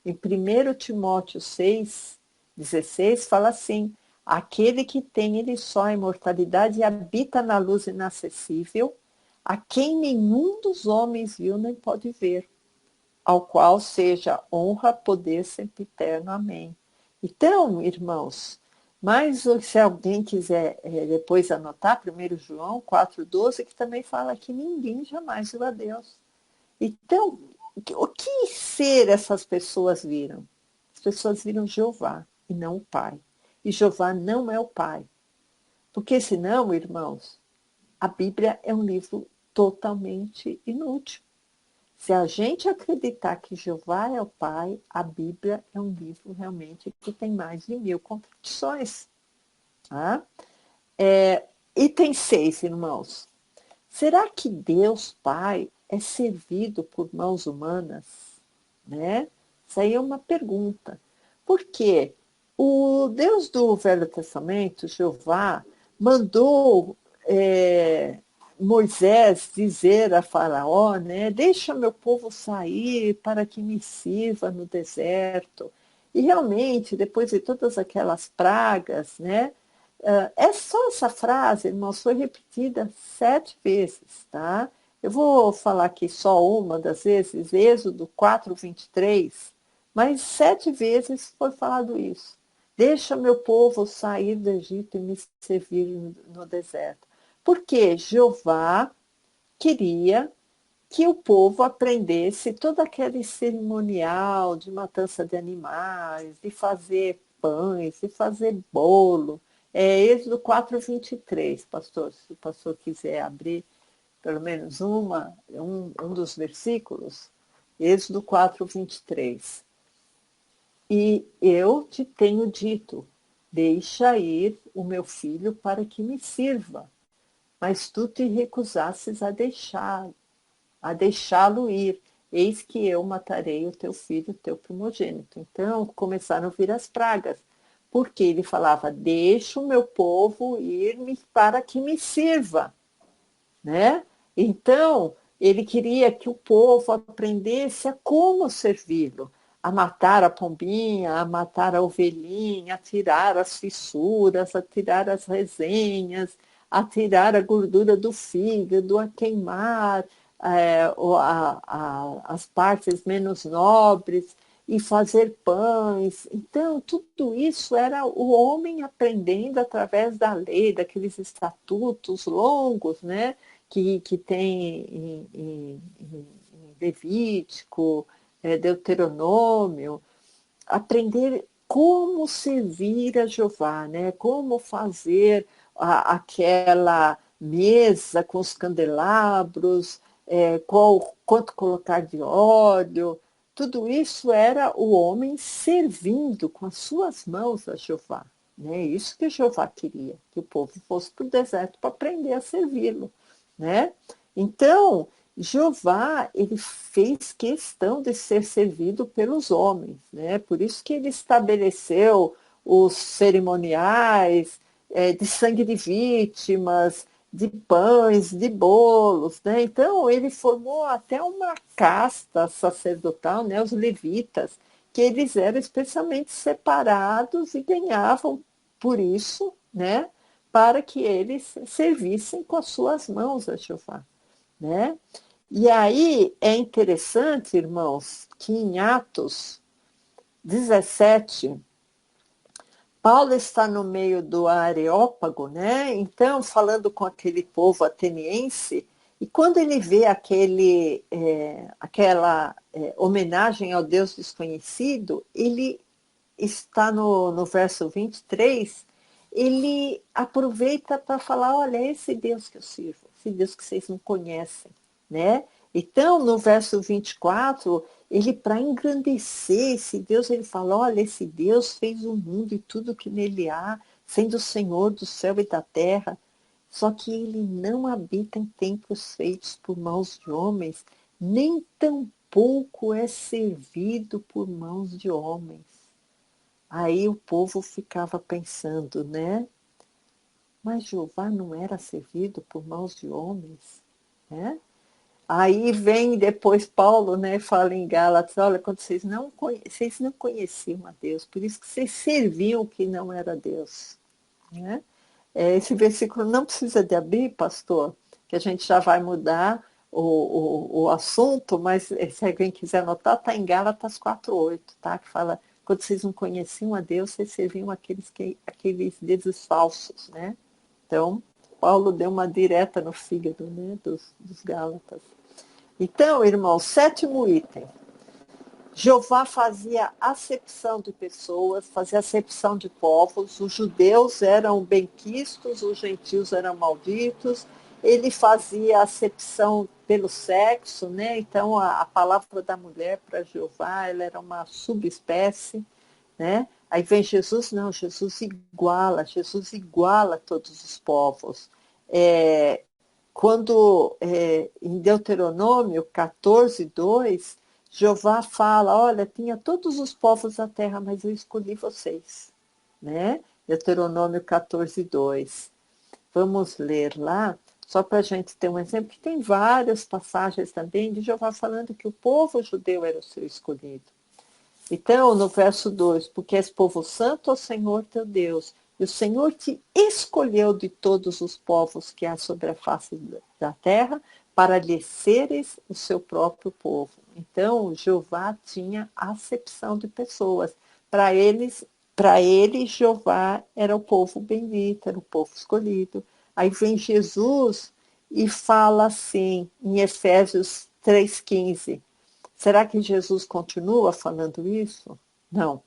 Em 1 Timóteo 6,16, fala assim: aquele que tem ele só a imortalidade e habita na luz inacessível, a quem nenhum dos homens viu nem pode ver, ao qual seja honra, poder sempre eterno. Amém. Então, irmãos, mas se alguém quiser depois anotar, 1 João 4,12, que também fala que ninguém jamais viu a Deus. Então, o que ser essas pessoas viram? As pessoas viram Jeová e não o Pai. E Jeová não é o Pai. Porque senão, irmãos, a Bíblia é um livro totalmente inútil. Se a gente acreditar que Jeová é o Pai, a Bíblia é um livro realmente que tem mais de 1000 contradições. Tá? Item 6, irmãos. Será que Deus Pai é servido por mãos humanas? Né? Isso aí é uma pergunta. Por quê? O Deus do Velho Testamento, Jeová, mandou Moisés dizer a Faraó, né, deixa meu povo sair para que me sirva no deserto. E realmente, depois de todas aquelas pragas, né, é só essa frase, irmãos, foi repetida 7 vezes, tá? Eu vou falar aqui só uma das vezes, Êxodo 4:23, mas 7 vezes foi falado isso. Deixa meu povo sair do Egito e me servir no deserto. Porque Jeová queria que o povo aprendesse todo aquele cerimonial de matança de animais, de fazer pães, de fazer bolo. Êxodo 4:23, pastor, se o pastor quiser abrir pelo menos um dos versículos, Êxodo 4:23. E eu te tenho dito, deixa ir o meu filho para que me sirva, mas tu te recusastes a deixá-lo ir. Eis que eu matarei o teu filho, o teu primogênito. Então começaram a vir as pragas, porque ele falava: deixa o meu povo ir para que me sirva, né? Então ele queria que o povo aprendesse a como servi-lo, a matar a pombinha, a matar a ovelhinha, a tirar as fissuras, a tirar as resenhas, a tirar a gordura do fígado, a queimar as partes menos nobres e fazer pães. Então, tudo isso era o homem aprendendo através da lei, daqueles estatutos longos, né, que tem em Levítico, Deuteronômio, aprender como servir a Jeová, né? Como fazer aquela mesa com os candelabros, quanto colocar de óleo, tudo isso era o homem servindo com as suas mãos a Jeová. Né? Isso que Jeová queria, que o povo fosse para o deserto para aprender a servi-lo. Né? Então, Jeová, ele fez questão de ser servido pelos homens. Né? Por isso que ele estabeleceu os cerimoniais de sangue de vítimas, de pães, de bolos. Né? Então, ele formou até uma casta sacerdotal, né? Os levitas, que eles eram especialmente separados e ganhavam por isso, né? Para que eles servissem com as suas mãos a Jeová. Né? E aí é interessante, irmãos, que em Atos 17, Paulo está no meio do Areópago, né? Então, falando com aquele povo ateniense, e quando ele vê aquela homenagem ao Deus desconhecido, ele está no verso 23, ele aproveita para falar, olha, é esse Deus que eu sirvo, esse Deus que vocês não conhecem, né? Então, no verso 24, ele, para engrandecer esse Deus, ele fala, olha, esse Deus fez o mundo e tudo que nele há, sendo o Senhor do céu e da terra, só que ele não habita em templos feitos por mãos de homens, nem tampouco é servido por mãos de homens. Aí o povo ficava pensando, né? Mas Jeová não era servido por mãos de homens, né? Aí vem depois Paulo, né, fala em Gálatas, olha, quando vocês não conheciam a Deus, por isso que vocês serviam que não era Deus. Né? Esse versículo não precisa de abrir, pastor, que a gente já vai mudar o assunto, mas se alguém quiser anotar, está em Gálatas 4:8, tá? Que fala, quando vocês não conheciam a Deus, vocês serviam aqueles deuses falsos, né? Então, Paulo deu uma direta no fígado, né, dos Gálatas. Então, irmão, sétimo item. Jeová fazia acepção de pessoas, fazia acepção de povos, os judeus eram benquistos, os gentios eram malditos, ele fazia acepção pelo sexo, né? Então a palavra da mulher para Jeová, ela era uma subespécie, né? Aí vem Jesus, não, Jesus iguala todos os povos. Quando em Deuteronômio 14:2, Jeová fala, olha, tinha todos os povos da terra, mas eu escolhi vocês. Né? Deuteronômio 14:2. Vamos ler lá, só para a gente ter um exemplo, que tem várias passagens também de Jeová falando que o povo judeu era o seu escolhido. Então, no verso 2, porque és povo santo ao Senhor teu Deus, e o Senhor te escolheu de todos os povos que há sobre a face da terra, para lhe seres o seu próprio povo. Então, Jeová tinha acepção de pessoas. Para ele, Jeová era o povo bendito, era o povo escolhido. Aí vem Jesus e fala assim, em Efésios 3:15, será que Jesus continua falando isso? Não.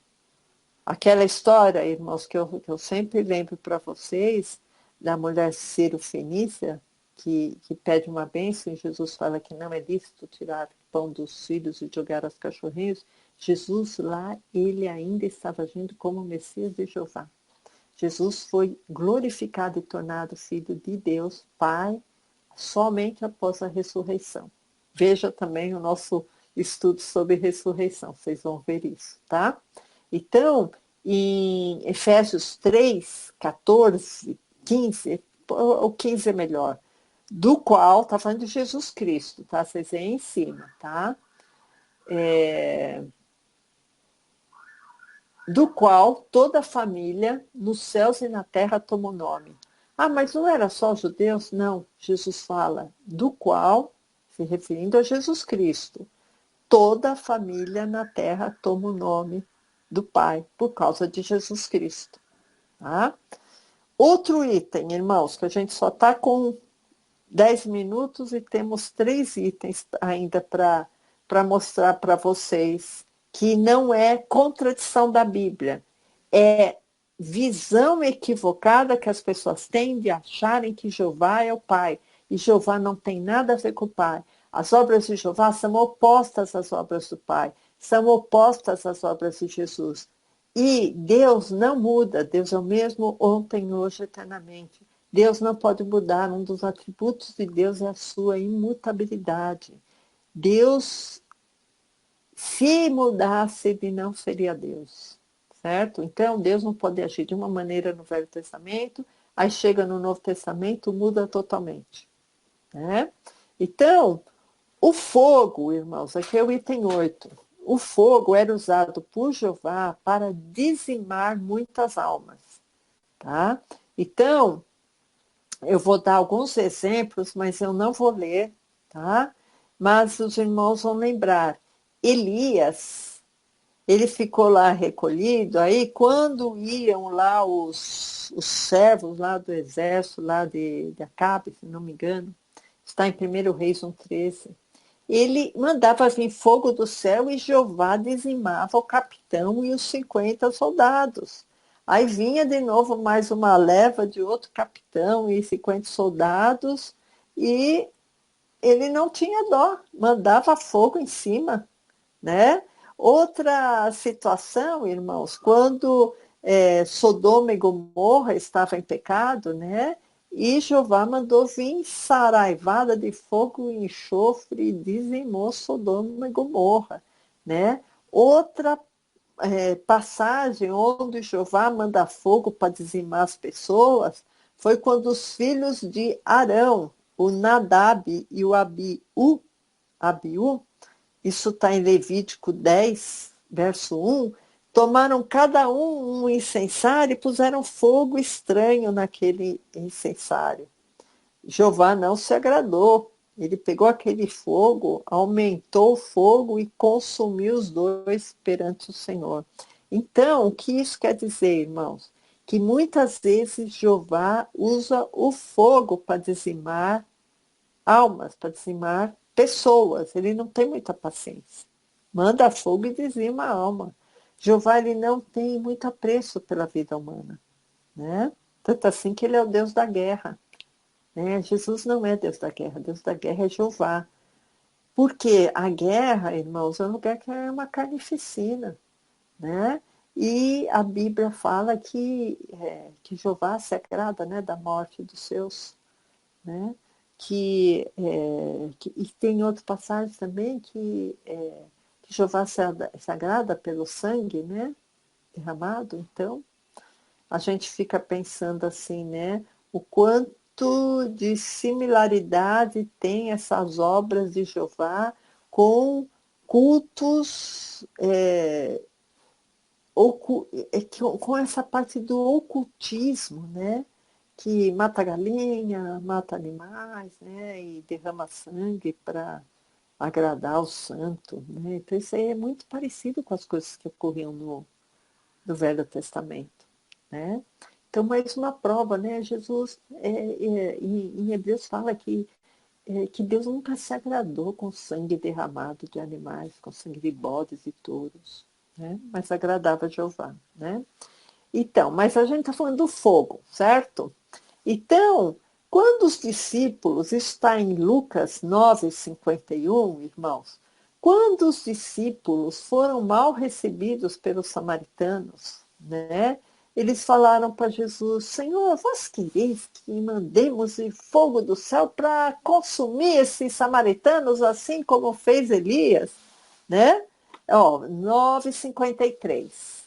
Aquela história, irmãos, que eu sempre lembro para vocês, da mulher Ciro-fenícia, que pede uma bênção, e Jesus fala que não é lícito tirar pão dos filhos e jogar aos cachorrinhos. Jesus lá, ele ainda estava agindo como o Messias de Jeová. Jesus foi glorificado e tornado filho de Deus, Pai, somente após a ressurreição. Veja também o nosso estudo sobre ressurreição, vocês vão ver isso, tá? Então, em Efésios 3:14, 15, o 15 é melhor, do qual, está falando de Jesus Cristo, tá? Vocês veem em cima, tá? Do qual toda a família, nos céus e na terra, toma o nome. Ah, mas não era só os judeus? Não, Jesus fala, do qual, se referindo a Jesus Cristo, toda a família na terra toma o nome do Pai, por causa de Jesus Cristo. Tá? Outro item, irmãos, que a gente só está com 10 minutos e temos 3 itens ainda para mostrar para vocês, que não é contradição da Bíblia, é visão equivocada que as pessoas têm de acharem que Jeová é o Pai. E Jeová não tem nada a ver com o Pai. As obras de Jeová são opostas às obras do Pai, são opostas às obras de Jesus. E Deus não muda, Deus é o mesmo ontem, hoje, eternamente. Deus não pode mudar, um dos atributos de Deus é a sua imutabilidade. Deus, se mudasse, ele não seria Deus, certo? Então, Deus não pode agir de uma maneira no Velho Testamento, aí chega no Novo Testamento, muda totalmente, né? Então, o fogo, irmãos, aqui é o item 8. O fogo era usado por Jeová para dizimar muitas almas, tá? Então, eu vou dar alguns exemplos, mas eu não vou ler, tá? Mas os irmãos vão lembrar. Elias, ele ficou lá recolhido, aí quando iam lá os servos lá do exército, lá de Acabe, se não me engano, está em 1 Reis 1,13, ele mandava vir fogo do céu e Jeová dizimava o capitão e os 50 soldados. Aí vinha de novo mais uma leva de outro capitão e 50 soldados e ele não tinha dó, mandava fogo em cima, né? Outra situação, irmãos, quando Sodoma e Gomorra estavam em pecado, né? E Jeová mandou vir saraivada de fogo e enxofre e dizimou Sodoma e Gomorra, né? Outra passagem onde Jeová manda fogo para dizimar as pessoas foi quando os filhos de Arão, o Nadab e o Abiú, isso está em Levítico 10, verso 1, tomaram cada um incensário e puseram fogo estranho naquele incensário. Jeová não se agradou. Ele pegou aquele fogo, aumentou o fogo e consumiu os dois perante o Senhor. Então, o que isso quer dizer, irmãos? Que muitas vezes Jeová usa o fogo para dizimar almas, para dizimar pessoas. Ele não tem muita paciência. Manda fogo e dizima a alma. Jeová ele não tem muito apreço pela vida humana, né? Tanto assim que ele é o Deus da guerra, né? Jesus não é Deus da guerra é Jeová. Porque a guerra, irmãos, é um lugar que é uma carnificina, né? E a Bíblia fala que Jeová se agrada, né, da morte dos seus, né? E tem outras passagens também que Jeová se agrada pelo sangue, né, derramado. Então, a gente fica pensando assim, né, o quanto de similaridade tem essas obras de Jeová com cultos, com essa parte do ocultismo, né? Que mata galinha, mata animais, né? E derrama sangue para agradar o santo, né? Então isso aí é muito parecido com as coisas que ocorriam no Velho Testamento, né? Então, mais uma prova, né? Jesus, em Hebreus, fala que Deus nunca se agradou com sangue derramado de animais, com sangue de bodes e touros, né? Mas agradava a Jeová, né? Então, mas a gente está falando do fogo, certo? Então, quando os discípulos, isso está em Lucas 9:51, irmãos, quando os discípulos foram mal recebidos pelos samaritanos, né? Eles falaram para Jesus: Senhor, vós quereis que mandemos fogo do céu para consumir esses samaritanos, assim como fez Elias, né? Ó, 9:53.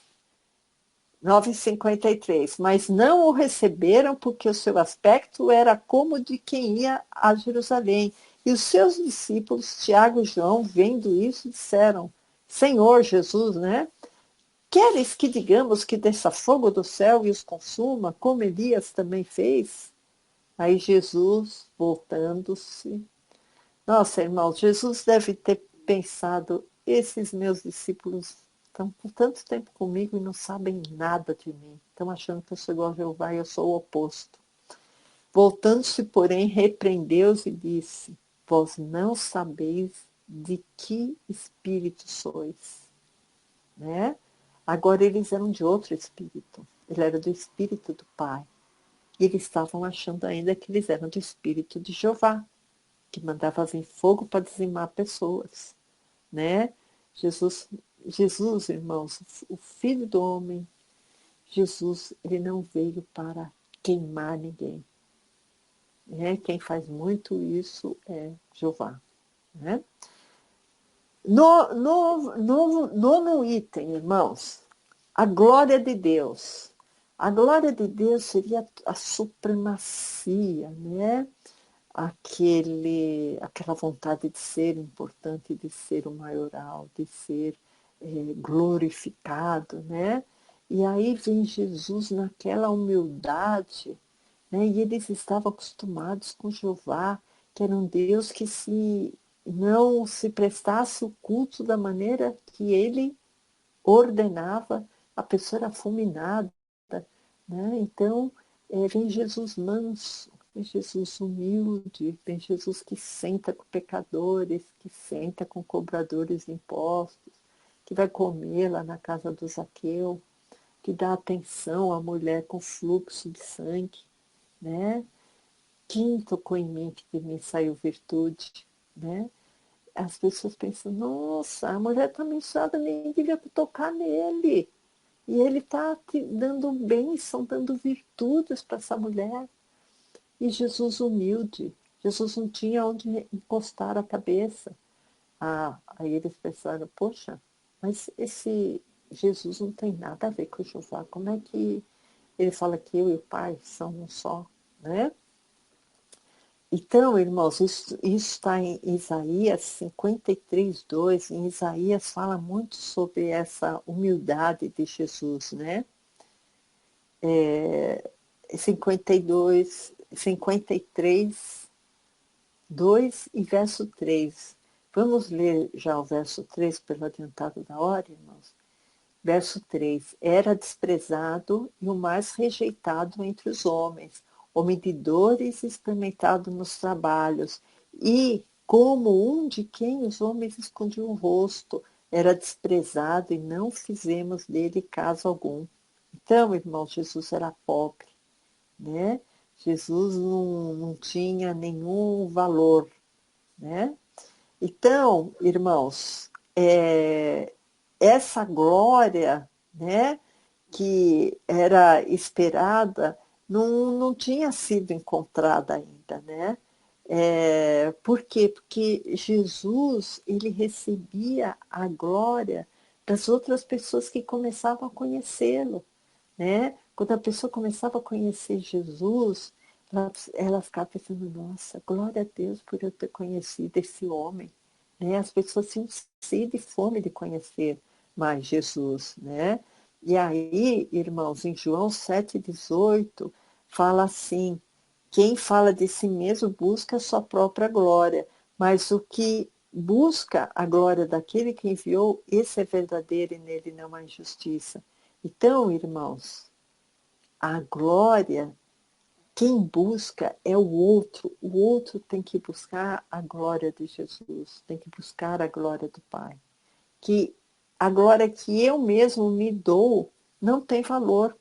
9:53, mas não o receberam porque o seu aspecto era como de quem ia a Jerusalém. E os seus discípulos, Tiago e João, vendo isso, disseram: Senhor Jesus, né? Queres que digamos que desça fogo do céu e os consuma, como Elias também fez? Aí Jesus, voltando-se. Nossa, irmãos, Jesus deve ter pensado: esses meus discípulos estão por tanto tempo comigo e não sabem nada de mim. Estão achando que eu sou igual a Jeová e eu sou o oposto. Voltando-se, porém, repreendeu-os e disse: Vós não sabeis de que espírito sois, né? Agora eles eram de outro espírito. ele era do espírito do Pai. E eles estavam achando ainda que eles eram do espírito de Jeová, que mandava vir fogo para dizimar pessoas, né? Jesus, Jesus, irmãos, o Filho do Homem, Jesus, ele não veio para queimar ninguém. Né? Quem faz muito isso é Jeová. Né? Nono item, irmãos, a glória de Deus. A glória de Deus seria a supremacia, né? Aquela vontade de ser importante, de ser o maioral, de ser glorificado, né? E aí vem Jesus naquela humildade, né? E eles estavam acostumados com Jeová, que era um Deus que se não se prestasse o culto da maneira que ele ordenava, a pessoa era fulminada, né? Então, vem Jesus manso, vem Jesus humilde, vem Jesus que senta com pecadores, que senta com cobradores de impostos, que vai comer lá na casa do Zaqueu, que dá atenção à mulher com fluxo de sangue, né? Quem tocou em mim, que de mim saiu virtude, né? As pessoas pensam, nossa, a mulher está menstruada, nem devia tocar nele. E ele está dando bênção, dando virtudes para essa mulher. E Jesus humilde, Jesus não tinha onde encostar a cabeça. Aí eles pensaram, poxa, mas esse Jesus não tem nada a ver com o Jeová. Como é que ele fala que eu e o Pai são um só, né? Então, irmãos, isso está em Isaías 53, 2. Em Isaías fala muito sobre essa humildade de Jesus, né? 52, 53, 2 e verso 3. Vamos ler já o verso 3 pelo adiantado da hora, irmãos? Verso 3. Era desprezado e o mais rejeitado entre os homens, homem de dores, experimentado nos trabalhos, e como um de quem os homens escondiam o rosto, era desprezado e não fizemos dele caso algum. Então, irmão, Jesus era pobre, né? Jesus não tinha nenhum valor, né? Então, irmãos, essa glória, né, que era esperada, não tinha sido encontrada ainda, né? Por quê? Porque Jesus, ele recebia a glória das outras pessoas que começavam a conhecê-lo, né? Quando a pessoa começava a conhecer Jesus, ela ficava pensando, nossa, glória a Deus por eu ter conhecido esse homem, né? As pessoas tinham sede e fome de conhecer mais Jesus, né? E aí, irmãos, em João 7,18, fala assim, quem fala de si mesmo busca a sua própria glória, mas o que busca a glória daquele que enviou, esse é verdadeiro e nele não há injustiça. Então, irmãos, a glória, quem busca é o outro tem que buscar a glória de Jesus, tem que buscar a glória do Pai. Que a glória que eu mesmo me dou não tem valor.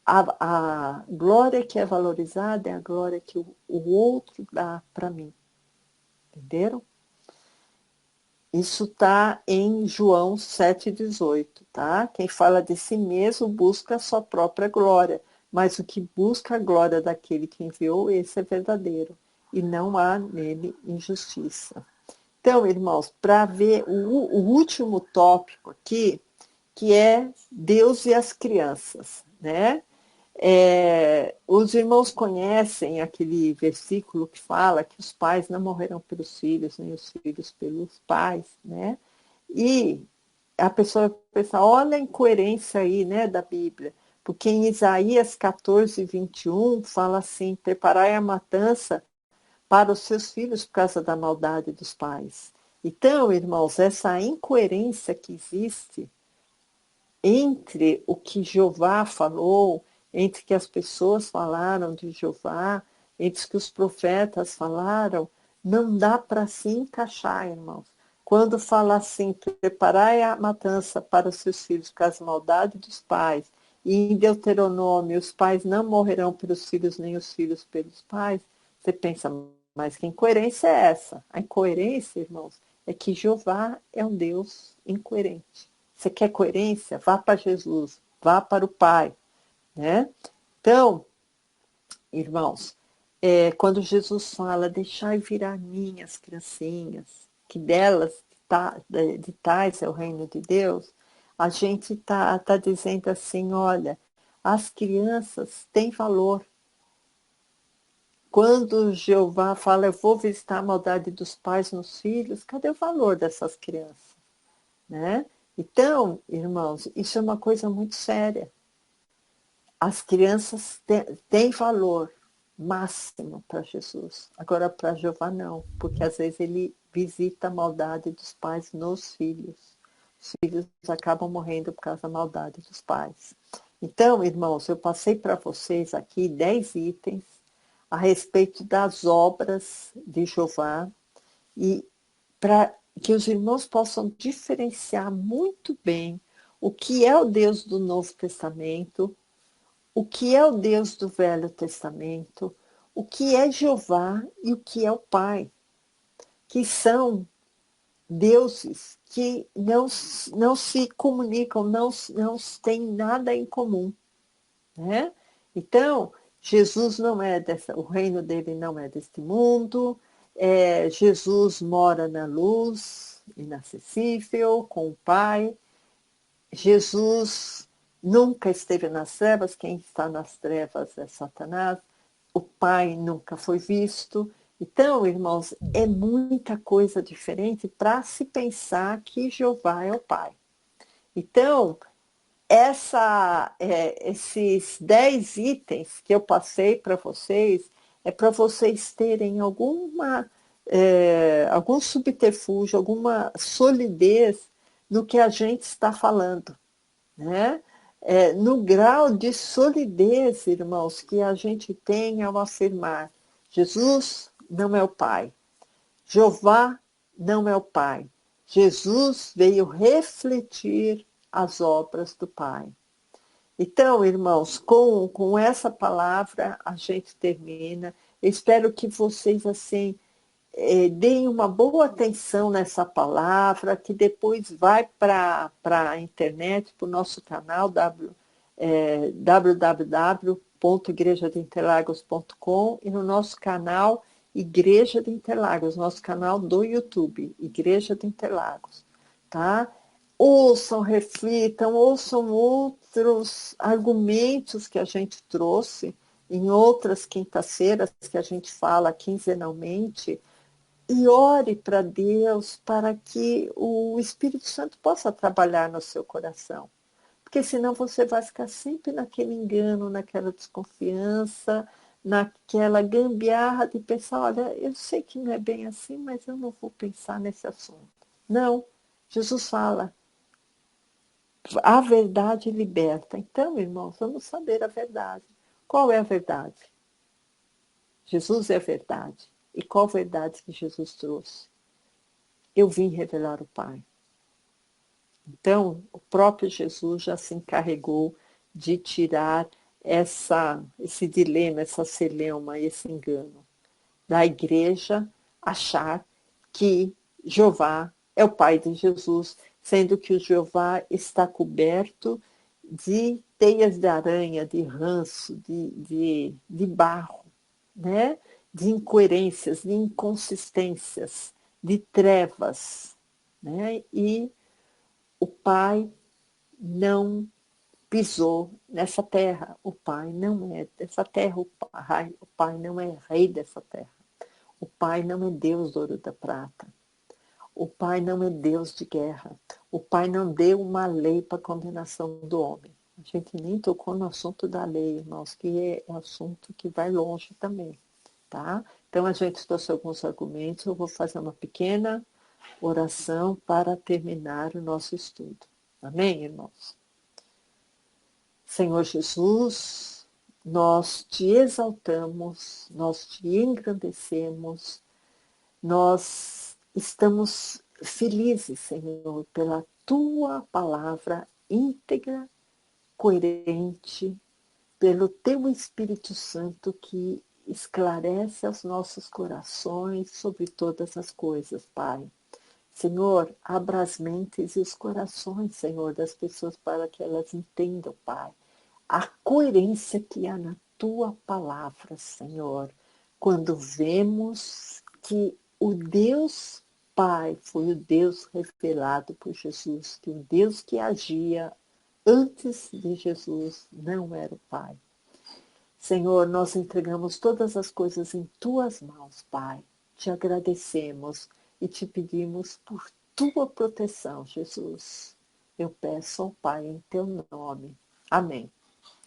A glória que é valorizada é a glória que o outro dá para mim. Entenderam? Isso está em João 7,18, tá? Quem fala de si mesmo busca a sua própria glória, mas o que busca a glória daquele que enviou, esse é verdadeiro, e não há nele injustiça. Então, irmãos, para ver o último tópico aqui, que é Deus e as crianças, né? Os irmãos conhecem aquele versículo que fala que os pais não morrerão pelos filhos, nem os filhos pelos pais, né? E a pessoa pensa, olha a incoerência aí, né, da Bíblia, porque em Isaías 14, 21, fala assim, preparai a matança para os seus filhos por causa da maldade dos pais. Então, irmãos, essa incoerência que existe entre o que Jeová falou, entre o que as pessoas falaram de Jeová, entre o que os profetas falaram, não dá para se encaixar, irmãos. Quando fala assim, preparai a matança para os seus filhos, por causa da maldade dos pais, e em Deuteronômio, os pais não morrerão pelos filhos, nem os filhos pelos pais, você pensa, mas que incoerência é essa? A incoerência, irmãos, é que Jeová é um Deus incoerente. Você quer coerência? Vá para Jesus, vá para o Pai, né? Então, irmãos, quando Jesus fala, deixai vir a mim as criancinhas, que delas, de tais é o reino de Deus, a gente tá dizendo assim, olha, as crianças têm valor. Quando Jeová fala, eu vou visitar a maldade dos pais nos filhos, cadê o valor dessas crianças? Né? Então, irmãos, isso é uma coisa muito séria. As crianças têm valor máximo para Jesus. Agora, para Jeová, não, porque às vezes ele visita a maldade dos pais nos filhos. Os filhos acabam morrendo por causa da maldade dos pais. Então, irmãos, eu passei para vocês aqui 10 itens a respeito das obras de Jeová e para que os irmãos possam diferenciar muito bem o que é o Deus do Novo Testamento, o que é o Deus do Velho Testamento, o que é Jeová e o que é o Pai, que são deuses que não se comunicam, não têm nada em comum. Né? Então, Jesus não é o reino dele não é deste mundo, Jesus mora na luz, inacessível, com o Pai. Jesus nunca esteve nas trevas, quem está nas trevas é Satanás, o Pai nunca foi visto. Então, irmãos, é muita coisa diferente para se pensar que Jeová é o Pai. Então, esses 10 itens que eu passei para vocês é para vocês terem algum subterfúgio, alguma solidez no que a gente está falando. Né? No grau de solidez, irmãos, que a gente tem ao afirmar Jesus não é o Pai, Jeová não é o Pai, Jesus veio refletir as obras do Pai. Então, irmãos, com essa palavra a gente termina. Eu espero que vocês assim deem uma boa atenção nessa palavra, que depois vai para a internet, para o nosso canal www.igrejadeinterlagos.com e no nosso canal Igreja de Interlagos, nosso canal do YouTube, Igreja de Interlagos. Tá? Ouçam, reflitam, ouçam outros argumentos que a gente trouxe em outras quintas-feiras que a gente fala quinzenalmente, e ore para Deus para que o Espírito Santo possa trabalhar no seu coração. Porque senão você vai ficar sempre naquele engano, naquela desconfiança, naquela gambiarra de pensar, olha, eu sei que não é bem assim, mas eu não vou pensar nesse assunto. Não, Jesus fala, a verdade liberta. Então, irmãos, vamos saber a verdade. Qual é a verdade? Jesus é a verdade. E qual verdade que Jesus trouxe? Eu vim revelar o Pai. Então, o próprio Jesus já se encarregou de tirar esse dilema, essa celeuma, esse engano da igreja achar que Jeová é o pai de Jesus, sendo que o Jeová está coberto de teias de aranha, de ranço, de barro, né? De incoerências, de inconsistências, de trevas. Né? E o Pai não pisou nessa terra. O Pai não é dessa terra. O Pai não é rei dessa terra. O Pai não é Deus do ouro da prata. O Pai não é Deus de guerra. O Pai não deu uma lei para a condenação do homem. A gente nem tocou no assunto da lei, irmãos, que é um assunto que vai longe também. Tá? Então, a gente trouxe alguns argumentos. Eu vou fazer uma pequena oração para terminar o nosso estudo. Amém, irmãos? Senhor Jesus, nós te exaltamos, nós te engrandecemos, nós estamos felizes, Senhor, pela tua palavra íntegra, coerente pelo Teu Espírito Santo que esclarece os nossos corações sobre todas as coisas, Pai. Senhor, abra as mentes e os corações, Senhor, das pessoas para que elas entendam, Pai, a coerência que há na Tua palavra, Senhor, quando vemos que o Deus Pai foi o Deus revelado por Jesus, que o Deus que agia antes de Jesus não era o Pai. Senhor, nós entregamos todas as coisas em Tuas mãos, Pai. Te agradecemos e te pedimos por Tua proteção, Jesus. Eu peço ao Pai em Teu nome. Amém.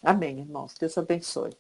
Amém, irmãos. Deus abençoe.